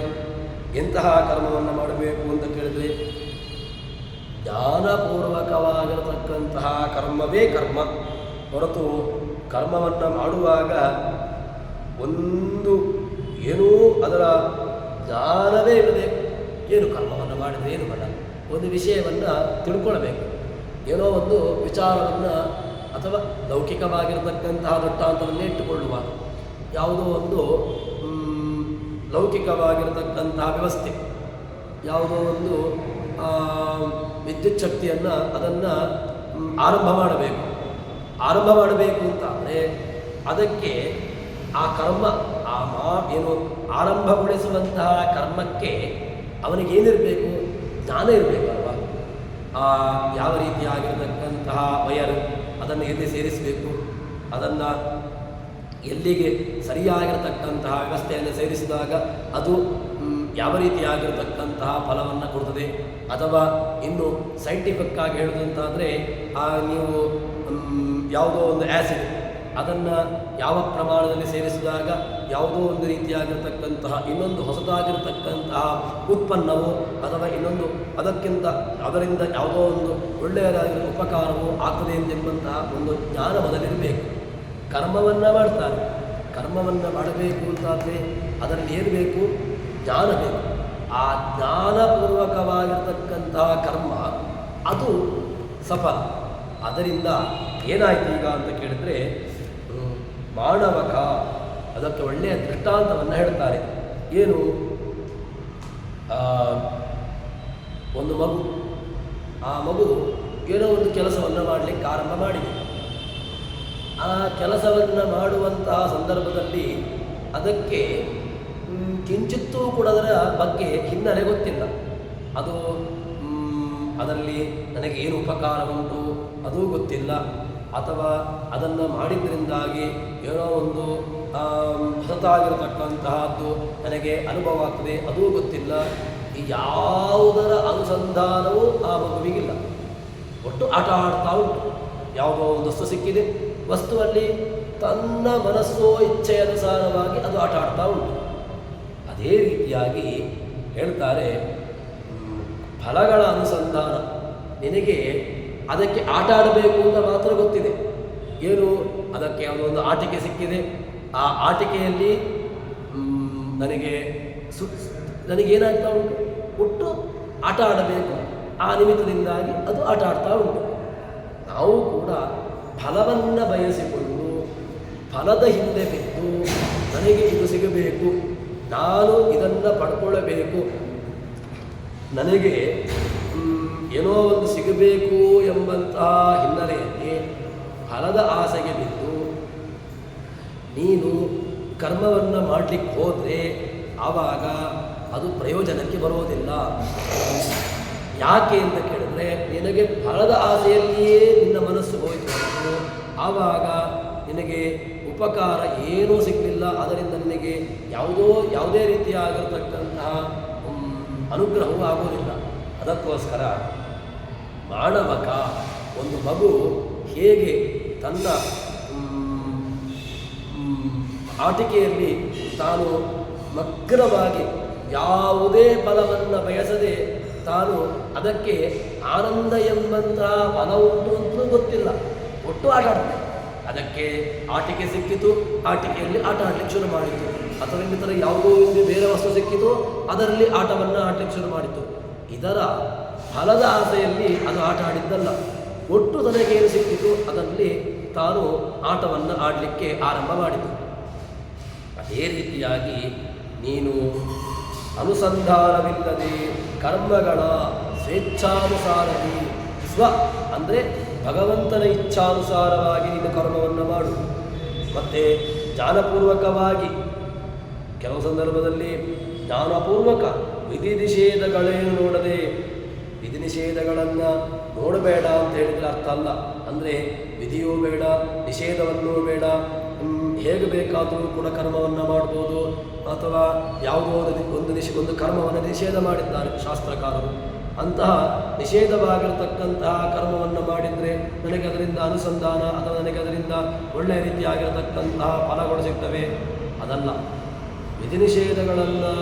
S1: ಎಂತಹ ಕರ್ಮವನ್ನು ಮಾಡಬೇಕು ಅಂತ ಕೇಳಿದ್ರೆ, ಜ್ಞಾನಪೂರ್ವಕವಾಗಿರತಕ್ಕಂತಹ ಕರ್ಮವೇ ಕರ್ಮ ಹೊರತು ಕರ್ಮವನ್ನು ಮಾಡುವಾಗ ಒಂದು ಏನೂ ಅದರ ಜ್ಞಾನವೇ ಇಲ್ಲದೆ ಏನು ಕರ್ಮವನ್ನು ಮಾಡಿದರೆ ಏನು ಬೇಡ. ಒಂದು ವಿಷಯವನ್ನು ತಿಳ್ಕೊಳ್ಬೇಕು, ಏನೋ ಒಂದು ವಿಚಾರವನ್ನು ಅಥವಾ ಲೌಕಿಕವಾಗಿರತಕ್ಕಂತಹ ದೃಷ್ಟಾಂತವನ್ನೇ ಇಟ್ಟುಕೊಳ್ಳುವ, ಯಾವುದೋ ಒಂದು ಲೌಕಿಕವಾಗಿರತಕ್ಕಂತಹ ವ್ಯವಸ್ಥೆ, ಯಾವುದೋ ಒಂದು ವಿದ್ಯುತ್ ಶಕ್ತಿಯನ್ನು ಅದನ್ನು ಆರಂಭ ಮಾಡಬೇಕು ಅಂತಾದರೆ ಅದಕ್ಕೆ ಆ ಕರ್ಮ ಏನು ಆರಂಭಗೊಳಿಸುವಂತಹ ಕರ್ಮಕ್ಕೆ ಅವನಿಗೇನಿರಬೇಕು? ಜ್ಞಾನ ಇರಬೇಕಲ್ವ. ಯಾವ ರೀತಿಯಾಗಿರತಕ್ಕಂತಹ ವಯರ್, ಅದನ್ನು ಎಲ್ಲಿ ಸೇರಿಸಬೇಕು, ಅದನ್ನು ಎಲ್ಲಿಗೆ ಸರಿಯಾಗಿರತಕ್ಕಂತಹ ವ್ಯವಸ್ಥೆಯನ್ನು ಸೇರಿಸಿದಾಗ ಅದು ಯಾವ ರೀತಿಯಾಗಿರತಕ್ಕಂತಹ ಫಲವನ್ನು ಕೊಡ್ತದೆ. ಅಥವಾ ಇನ್ನು ಸೈಂಟಿಫಿಕ್ ಆಗಿ ಹೇಳೋದಂತಾದರೆ, ನೀವು ಯಾವುದೋ ಒಂದು ಆ್ಯಸಿಡ್ ಅದನ್ನು ಯಾವ ಪ್ರಮಾಣದಲ್ಲಿ ಸೇರಿಸಿದಾಗ ಯಾವುದೋ ಒಂದು ರೀತಿಯಾಗಿರ್ತಕ್ಕಂತಹ ಇನ್ನೊಂದು ಹೊಸದಾಗಿರ್ತಕ್ಕಂತಹ ಉತ್ಪನ್ನವು ಅಥವಾ ಇನ್ನೊಂದು ಅದರಿಂದ ಯಾವುದೋ ಒಂದು ಒಳ್ಳೆಯದಾಗಿರೋ ಉಪಕಾರವು ಆಗ್ತದೆ ಎಂಬಂತಹ ಒಂದು ಜ್ಞಾನ ಮೊದಲಿರಬೇಕು. ಕರ್ಮವನ್ನು ಮಾಡ್ತಾರೆ. ಕರ್ಮವನ್ನು ಮಾಡಬೇಕು ಅಂತಾದರೆ ಅದರಲ್ಲಿ ಏನು ಬೇಕು? ಜ್ಞಾನ ಬೇಕು. ಆ ಜ್ಞಾನಪೂರ್ವಕವಾಗಿರ್ತಕ್ಕಂತಹ ಕರ್ಮ ಅದು ಸಫಲ. ಅದರಿಂದ ಏನಾಯಿತು ಈಗ ಅಂತ ಕೇಳಿದರೆ, ಮಾನವಕ ಅದಕ್ಕೆ ಒಳ್ಳೆಯ ದೃಷ್ಟಾಂತವನ್ನು ಹೇಳ್ತಾರೆ. ಏನು? ಒಂದು ಮಗು, ಆ ಮಗು ಏನೋ ಒಂದು ಕೆಲಸವನ್ನು ಮಾಡಲಿಕ್ಕೆ ಆರಂಭ ಮಾಡಿದೆ. ಆ ಕೆಲಸವನ್ನು ಮಾಡುವಂತಹ ಸಂದರ್ಭದಲ್ಲಿ ಅದಕ್ಕೆ ಕಿಂಚಿತ್ತೂ ಕೂಡ ಅದರ ಬಗ್ಗೆ ಹಿನ್ನೆಲೆ ಗೊತ್ತಿಲ್ಲ. ಅದು ಅದರಲ್ಲಿ ನನಗೆ ಏನು ಉಪಕಾರ ಉಂಟು ಅದೂ ಗೊತ್ತಿಲ್ಲ, ಅಥವಾ ಅದನ್ನು ಮಾಡಿದ್ರಿಂದಾಗಿ ಏನೋ ಒಂದು ಹೊಸತಾಗಿರತಕ್ಕಂತಹದ್ದು ನನಗೆ ಅನುಭವ ಆಗ್ತದೆ ಅದೂ ಗೊತ್ತಿಲ್ಲ. ಈ ಯಾವುದರ ಅನುಸಂಧಾನವೂ ಆ ಮಗುವಿಗಿಲ್ಲ. ಒಟ್ಟು ಆಟ ಆಡ್ತಾ ಉಂಟು. ಯಾವುದೋ ಒಂದು ವಸ್ತು ಸಿಕ್ಕಿದೆ, ವಸ್ತುವಲ್ಲಿ ತನ್ನ ಮನಸ್ಸು ಇಚ್ಛೆಯ ಅನುಸಾರವಾಗಿ ಅದು ಆಟ ಆಡ್ತಾ ಉಂಟು. ಅದೇ ರೀತಿಯಾಗಿ ಹೇಳ್ತಾರೆ, ಫಲಗಳ ಅನುಸಂಧಾನ ನಿನಗೆ ಅದಕ್ಕೆ ಆಟ ಆಡಬೇಕು ಅಂತ ಮಾತ್ರ ಗೊತ್ತಿದೆ. ಏನು? ಅದಕ್ಕೆ ಯಾವುದೋ ಒಂದು ಆಟಿಕೆ ಸಿಕ್ಕಿದೆ, ಆ ಆಟಿಕೆಯಲ್ಲಿ ನನಗೆ ನನಗೇನಾಗ್ತಾ ಉಂಟು, ಒಟ್ಟು ಆಟ ಆಡಬೇಕು. ಆ ನಿಮಿತ್ತದಿಂದಾಗಿ ಅದು ಆಟ ಆಡ್ತಾ ಉಂಟು. ನಾವು ಕೂಡ ಫಲವನ್ನು ಬಯಸಿಕೊಂಡು ಫಲದ ಹಿಂದೆ ಬಿದ್ದು ನನಗೆ ಇದು ಸಿಗಬೇಕು, ನಾನು ಇದನ್ನು ಪಡ್ಕೊಳ್ಳಬೇಕು, ನನಗೆ ಏನೋ ಒಂದು ಸಿಗಬೇಕು ಎಂಬಂತಹ ಹಿನ್ನೆಲೆಯಲ್ಲಿ ಫಲದ ಆಸೆಗೆ ಬಿದ್ದು ನೀನು ಕರ್ಮವನ್ನು ಮಾಡಲಿಕ್ಕೆ ಹೋದರೆ ಆವಾಗ ಅದು ಪ್ರಯೋಜನಕ್ಕೆ ಬರೋದಿಲ್ಲ. ಯಾಕೆ ಅಂತ ಕೇಳಿದ್ರೆ, ನಿನಗೆ ಫಲದ ಆಸೆಯಲ್ಲಿಯೇ ನಿನ್ನ ಮನಸ್ಸು ಹೋಯಿತು, ಆವಾಗ ನಿನಗೆ ಉಪಕಾರ ಏನೂ ಸಿಗಲಿಲ್ಲ. ಅದರಿಂದ ನಿನಗೆ ಯಾವುದೇ ರೀತಿಯಾಗಿರತಕ್ಕಂತಹ ಅನುಗ್ರಹವೂ ಆಗೋದಿಲ್ಲ. ಅದಕ್ಕೋಸ್ಕರ ಮಾನವಕ ಒಂದು ಮಗು ಹೇಗೆ ತನ್ನ ಆಟಿಕೆಯಲ್ಲಿ ತಾನು ಮಗ್ನವಾಗಿ ಯಾವುದೇ ಫಲವನ್ನು ಬಯಸದೆ ತಾನು ಅದಕ್ಕೆ ಆನಂದ ಎಂಬಂತಹ ಫಲ ಉಂಟು ಅಂತಲೂ ಗೊತ್ತಿಲ್ಲ, ಒಟ್ಟು ಆಟ ಆಡ್ತದೆ. ಅದಕ್ಕೆ ಆಟಿಕೆ ಸಿಕ್ಕಿತು, ಆಟಿಕೆಯಲ್ಲಿ ಆಟ ಆಡಲಿಕ್ಕೆ ಶುರು ಮಾಡಿತು. ಅಥವಾ ಇನ್ನಿತರ ಯಾವುದೋ ಒಂದು ಬೇರೆ ವಸ್ತು ಸಿಕ್ಕಿತು, ಅದರಲ್ಲಿ ಆಟವನ್ನು ಆಡಲಿಕ್ಕೆ ಶುರು ಮಾಡಿತು. ಇದರ ಫಲದ ಆಸೆಯಲ್ಲಿ ಅದು ಆಟ ಆಡಿದ್ದಲ್ಲ, ಒಟ್ಟು ತನಗೇನು ಸಿಕ್ಕಿತು ಅದರಲ್ಲಿ ತಾನು ಆಟವನ್ನು ಆಡಲಿಕ್ಕೆ ಆರಂಭ ಮಾಡಿತು. ಅದೇ ರೀತಿಯಾಗಿ ನೀನು ಅನುಸಂಧಾನವಿಲ್ಲದೆ ಕರ್ಮಗಳ ಸ್ವೇಚ್ಛಾನುಸಾರದಿ ಅಂದರೆ ಭಗವಂತನ ಇಚ್ಛಾನುಸಾರವಾಗಿ ನೀನು ಕರ್ಮವನ್ನು ಮಾಡು. ಮತ್ತು ಜ್ಞಾನಪೂರ್ವಕವಾಗಿ, ಕೆಲವು ಸಂದರ್ಭದಲ್ಲಿ ಜ್ಞಾನಪೂರ್ವಕ ವಿಧಿ ನಿಷೇಧಗಳೇನು ನೋಡದೆ, ವಿಧಿ ನಿಷೇಧಗಳನ್ನು ನೋಡಬೇಡ ಅಂತ ಹೇಳಿದರೆ ಅರ್ಥ ಅಲ್ಲ. ಅಂದರೆ ವಿಧಿಯೂ ಬೇಡ, ನಿಷೇಧವನ್ನೂ ಬೇಡ, ಹೇಗೆ ಬೇಕಾದರೂ ಕೂಡ ಕರ್ಮವನ್ನು ಮಾಡ್ಬೋದು. ಅಥವಾ ಯಾವುದೋ ಒಂದು ಕರ್ಮವನ್ನು ನಿಷೇಧ ಮಾಡಿದ್ದಾರೆ ಶಾಸ್ತ್ರಕಾರರು. ಅಂತಹ ನಿಷೇಧವಾಗಿರತಕ್ಕಂತಹ ಕರ್ಮವನ್ನು ಮಾಡಿದರೆ ನನಗೆ ಅದರಿಂದ ಅನುಸಂಧಾನ ಅಥವಾ ನನಗೆ ಅದರಿಂದ ಒಳ್ಳೆಯ ರೀತಿಯಾಗಿರತಕ್ಕಂತಹ ಫಲಗಳು ಸಿಗ್ತವೆ, ಅದಲ್ಲ. ವಿಧಿ ನಿಷೇಧಗಳನ್ನು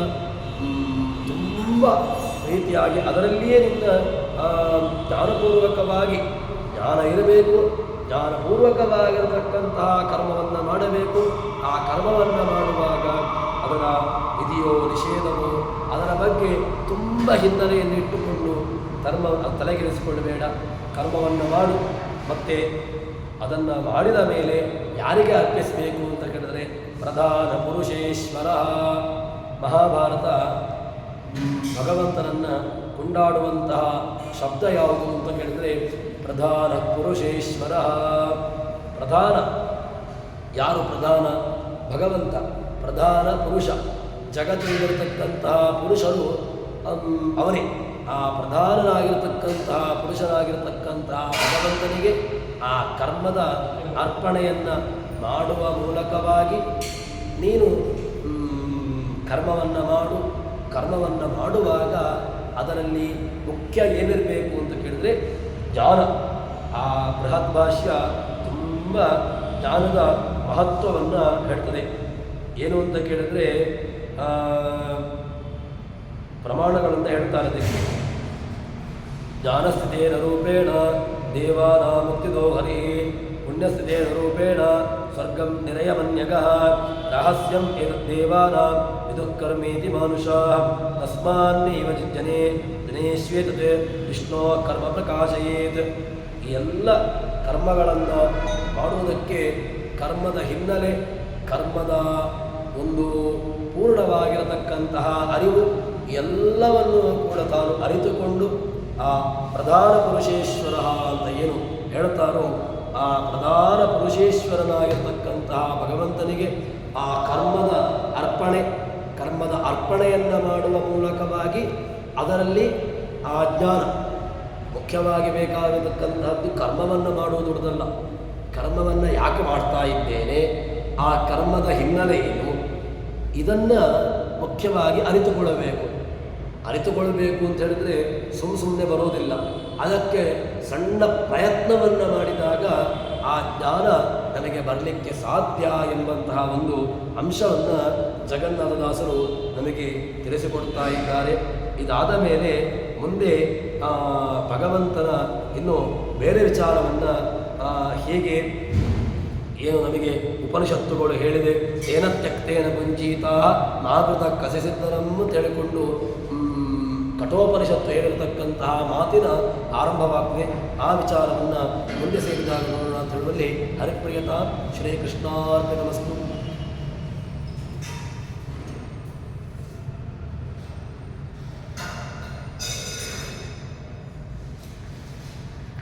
S1: ತುಂಬ ರೀತಿಯಾಗಿ ಅದರಲ್ಲಿಯೇ ನಿನ್ನ ಜ್ಞಾನಪೂರ್ವಕವಾಗಿ ಜ್ಞಾನ ಇರಬೇಕು, ಜ್ಞಾನಪೂರ್ವಕವಾಗಿರತಕ್ಕಂತಹ ಕರ್ಮವನ್ನು ಮಾಡಬೇಕು. ಆ ಕರ್ಮವನ್ನು ಮಾಡುವಾಗ ಅದರ ವಿಧಿಯೋ ನಿಷೇಧವೋ ಅದರ ಬಗ್ಗೆ ತುಂಬ ಹಿನ್ನೆಲೆಯನ್ನು ಇಟ್ಟುಕೊಂಡು ತಲೆಗೆಡಿಸಿಕೊಳ್ಳಬೇಡ. ಕರ್ಮವನ್ನು ಮಾಡು. ಮತ್ತು ಅದನ್ನು ಮಾಡಿದ ಮೇಲೆ ಯಾರಿಗೆ ಅರ್ಪಿಸಬೇಕು ಅಂತ ಕೇಳಿದರೆ ಪ್ರಧಾನ ಪುರುಷೇಶ್ವರ. ಮಹಾಭಾರತ ಭಗವಂತನನ್ನು ಕೊಂಡಾಡುವಂತಹ ಶಬ್ದ ಯಾವುದು ಅಂತ ಕೇಳಿದರೆ ಪ್ರಧಾನ ಪುರುಷೇಶ್ವರ. ಪ್ರಧಾನ ಯಾರು? ಪ್ರಧಾನ ಭಗವಂತ, ಪ್ರಧಾನ ಪುರುಷ. ಜಗತ್ತಿನಲ್ಲಿರತಕ್ಕಂತಹ ಪುರುಷರು ಅವನೇ. ಆ ಪ್ರಧಾನನಾಗಿರತಕ್ಕಂತಹ ಪುರುಷನಾಗಿರತಕ್ಕಂತಹ ಭಗವಂತನಿಗೆ ಆ ಕರ್ಮದ ಅರ್ಪಣೆಯನ್ನು ಮಾಡುವ ಮೂಲಕವಾಗಿ ನೀನು ಕರ್ಮವನ್ನು ಮಾಡು. ಕರ್ಮವನ್ನು ಮಾಡುವಾಗ ಅದರಲ್ಲಿ ಮುಖ್ಯ ಏನಿರಬೇಕು ಅಂತ ಕೇಳಿದರೆ ಜ್ಞಾನ. ಆ ಬೃಹತ್ ಭಾಷ್ಯ ತುಂಬ ಜ್ಞಾನದ ಮಹತ್ವವನ್ನು ಹೇಳ್ತದೆ. ಏನು ಅಂತ ಕೇಳಿದರೆ ಪ್ರಮಾಣಗಳನ್ನು ಹೇಳ್ತಾರೆ ಅದಕ್ಕೆ. ಜ್ಞಾನಸ್ಥಿತೇನ ರೂಪೇಣ ದೇವಾನ ಮುಕ್ತಿದೋ ಹರಿ, ಪುಣ್ಯಸ್ಥಿತೇನ ರೂಪೇಣ ಸ್ವರ್ಗಂ ನಿರಯಮನ್ಯಗಃ, ರಹಸ್ಯಂ ಏತದ್ದೇವಾನ ವಿದುಃಕರ್ಮೇತಿ ಮಾನುಷಾಃ, ತಸ್ಮಾನ್ನೈವ ಜಿಜ್ಜನೆ ದಿನೇಶ್ವೇತತ್ ವಿಷ್ಣೋ ಕರ್ಮ ಪ್ರಕಾಶಯೇತ್. ಈ ಎಲ್ಲ ಕರ್ಮಗಳನ್ನು ಮಾಡುವುದಕ್ಕೆ ಕರ್ಮದ ಹಿನ್ನೆಲೆ, ಕರ್ಮದ ಒಂದು ಪೂರ್ಣವಾಗಿರತಕ್ಕಂತಹ ಅರಿವು ಎಲ್ಲವನ್ನೂ ಕೂಡ ತಾನು ಅರಿತುಕೊಂಡು ಆ ಪ್ರಧಾನ ಪುರುಷೇಶ್ವರ ಅಂತ ಏನು ಹೇಳ್ತಾರೋ ಆ ಪ್ರಧಾನ ಪುರುಷೇಶ್ವರನಾಗಿರ್ತಕ್ಕಂತಹ ಭಗವಂತನಿಗೆ ಆ ಕರ್ಮದ ಅರ್ಪಣೆಯನ್ನು ಮಾಡುವ ಮೂಲಕವಾಗಿ ಅದರಲ್ಲಿ ಆ ಜ್ಞಾನ ಮುಖ್ಯವಾಗಿ ಬೇಕಾಗಿರತಕ್ಕಂತಹದ್ದು. ಕರ್ಮವನ್ನು ಮಾಡುವುದು ದೊಡ್ಡದಲ್ಲ, ಕರ್ಮವನ್ನು ಯಾಕೆ ಮಾಡ್ತಾ ಇದ್ದೇನೆ, ಆ ಕರ್ಮದ ಹಿನ್ನೆಲೆ ಏನು, ಇದನ್ನು ಮುಖ್ಯವಾಗಿ ಅರಿತುಕೊಳ್ಳಬೇಕು ಅಂತ ಹೇಳಿದರೆ ಸುಮ್ಮನೆ ಬರೋದಿಲ್ಲ. ಅದಕ್ಕೆ ಸಣ್ಣ ಪ್ರಯತ್ನವನ್ನು ಮಾಡಿದಾಗ ಆ ಜ್ಞಾನ ನನಗೆ ಬರಲಿಕ್ಕೆ ಸಾಧ್ಯ ಎಂಬಂತಹ ಒಂದು ಅಂಶವನ್ನು ಜಗನ್ನಾಥದಾಸರು ನಮಗೆ ತಿಳಿಸಿಕೊಡ್ತಾ ಇದ್ದಾರೆ. ಇದಾದ ಮೇಲೆ ಮುಂದೆ ಭಗವಂತನ ಇನ್ನು ಬೇರೆ ವಿಚಾರವನ್ನು ಹೇಗೆ ಏನು ನಮಗೆ ಉಪನಿಷತ್ತುಗಳು ಹೇಳಿದೆ, ಏನ ತ್ಯಕ್ತೇನ ಪುಂಜೀತ ನಾಗೃತ ಕಸೆಸಿದ್ದರನ್ನು ತಿಳಿಕೊಂಡು ಕಠೋಪನಿಷತ್ತು ಹೇಳಿರತಕ್ಕಂತಹ ಮಾತಿನ ಆರಂಭವಾಗ್ತದೆ. ಆ ವಿಚಾರವನ್ನು ಮುಂದೆ ಸೇರಿದಾಗ ನೋಡೋಣ ಅಂತ ಹೇಳುವಲ್ಲಿ ಹರಿಪ್ರಿಯತಾ ಶ್ರೀಕೃಷ್ಣಾರ್ಪಣಮಸ್ತು.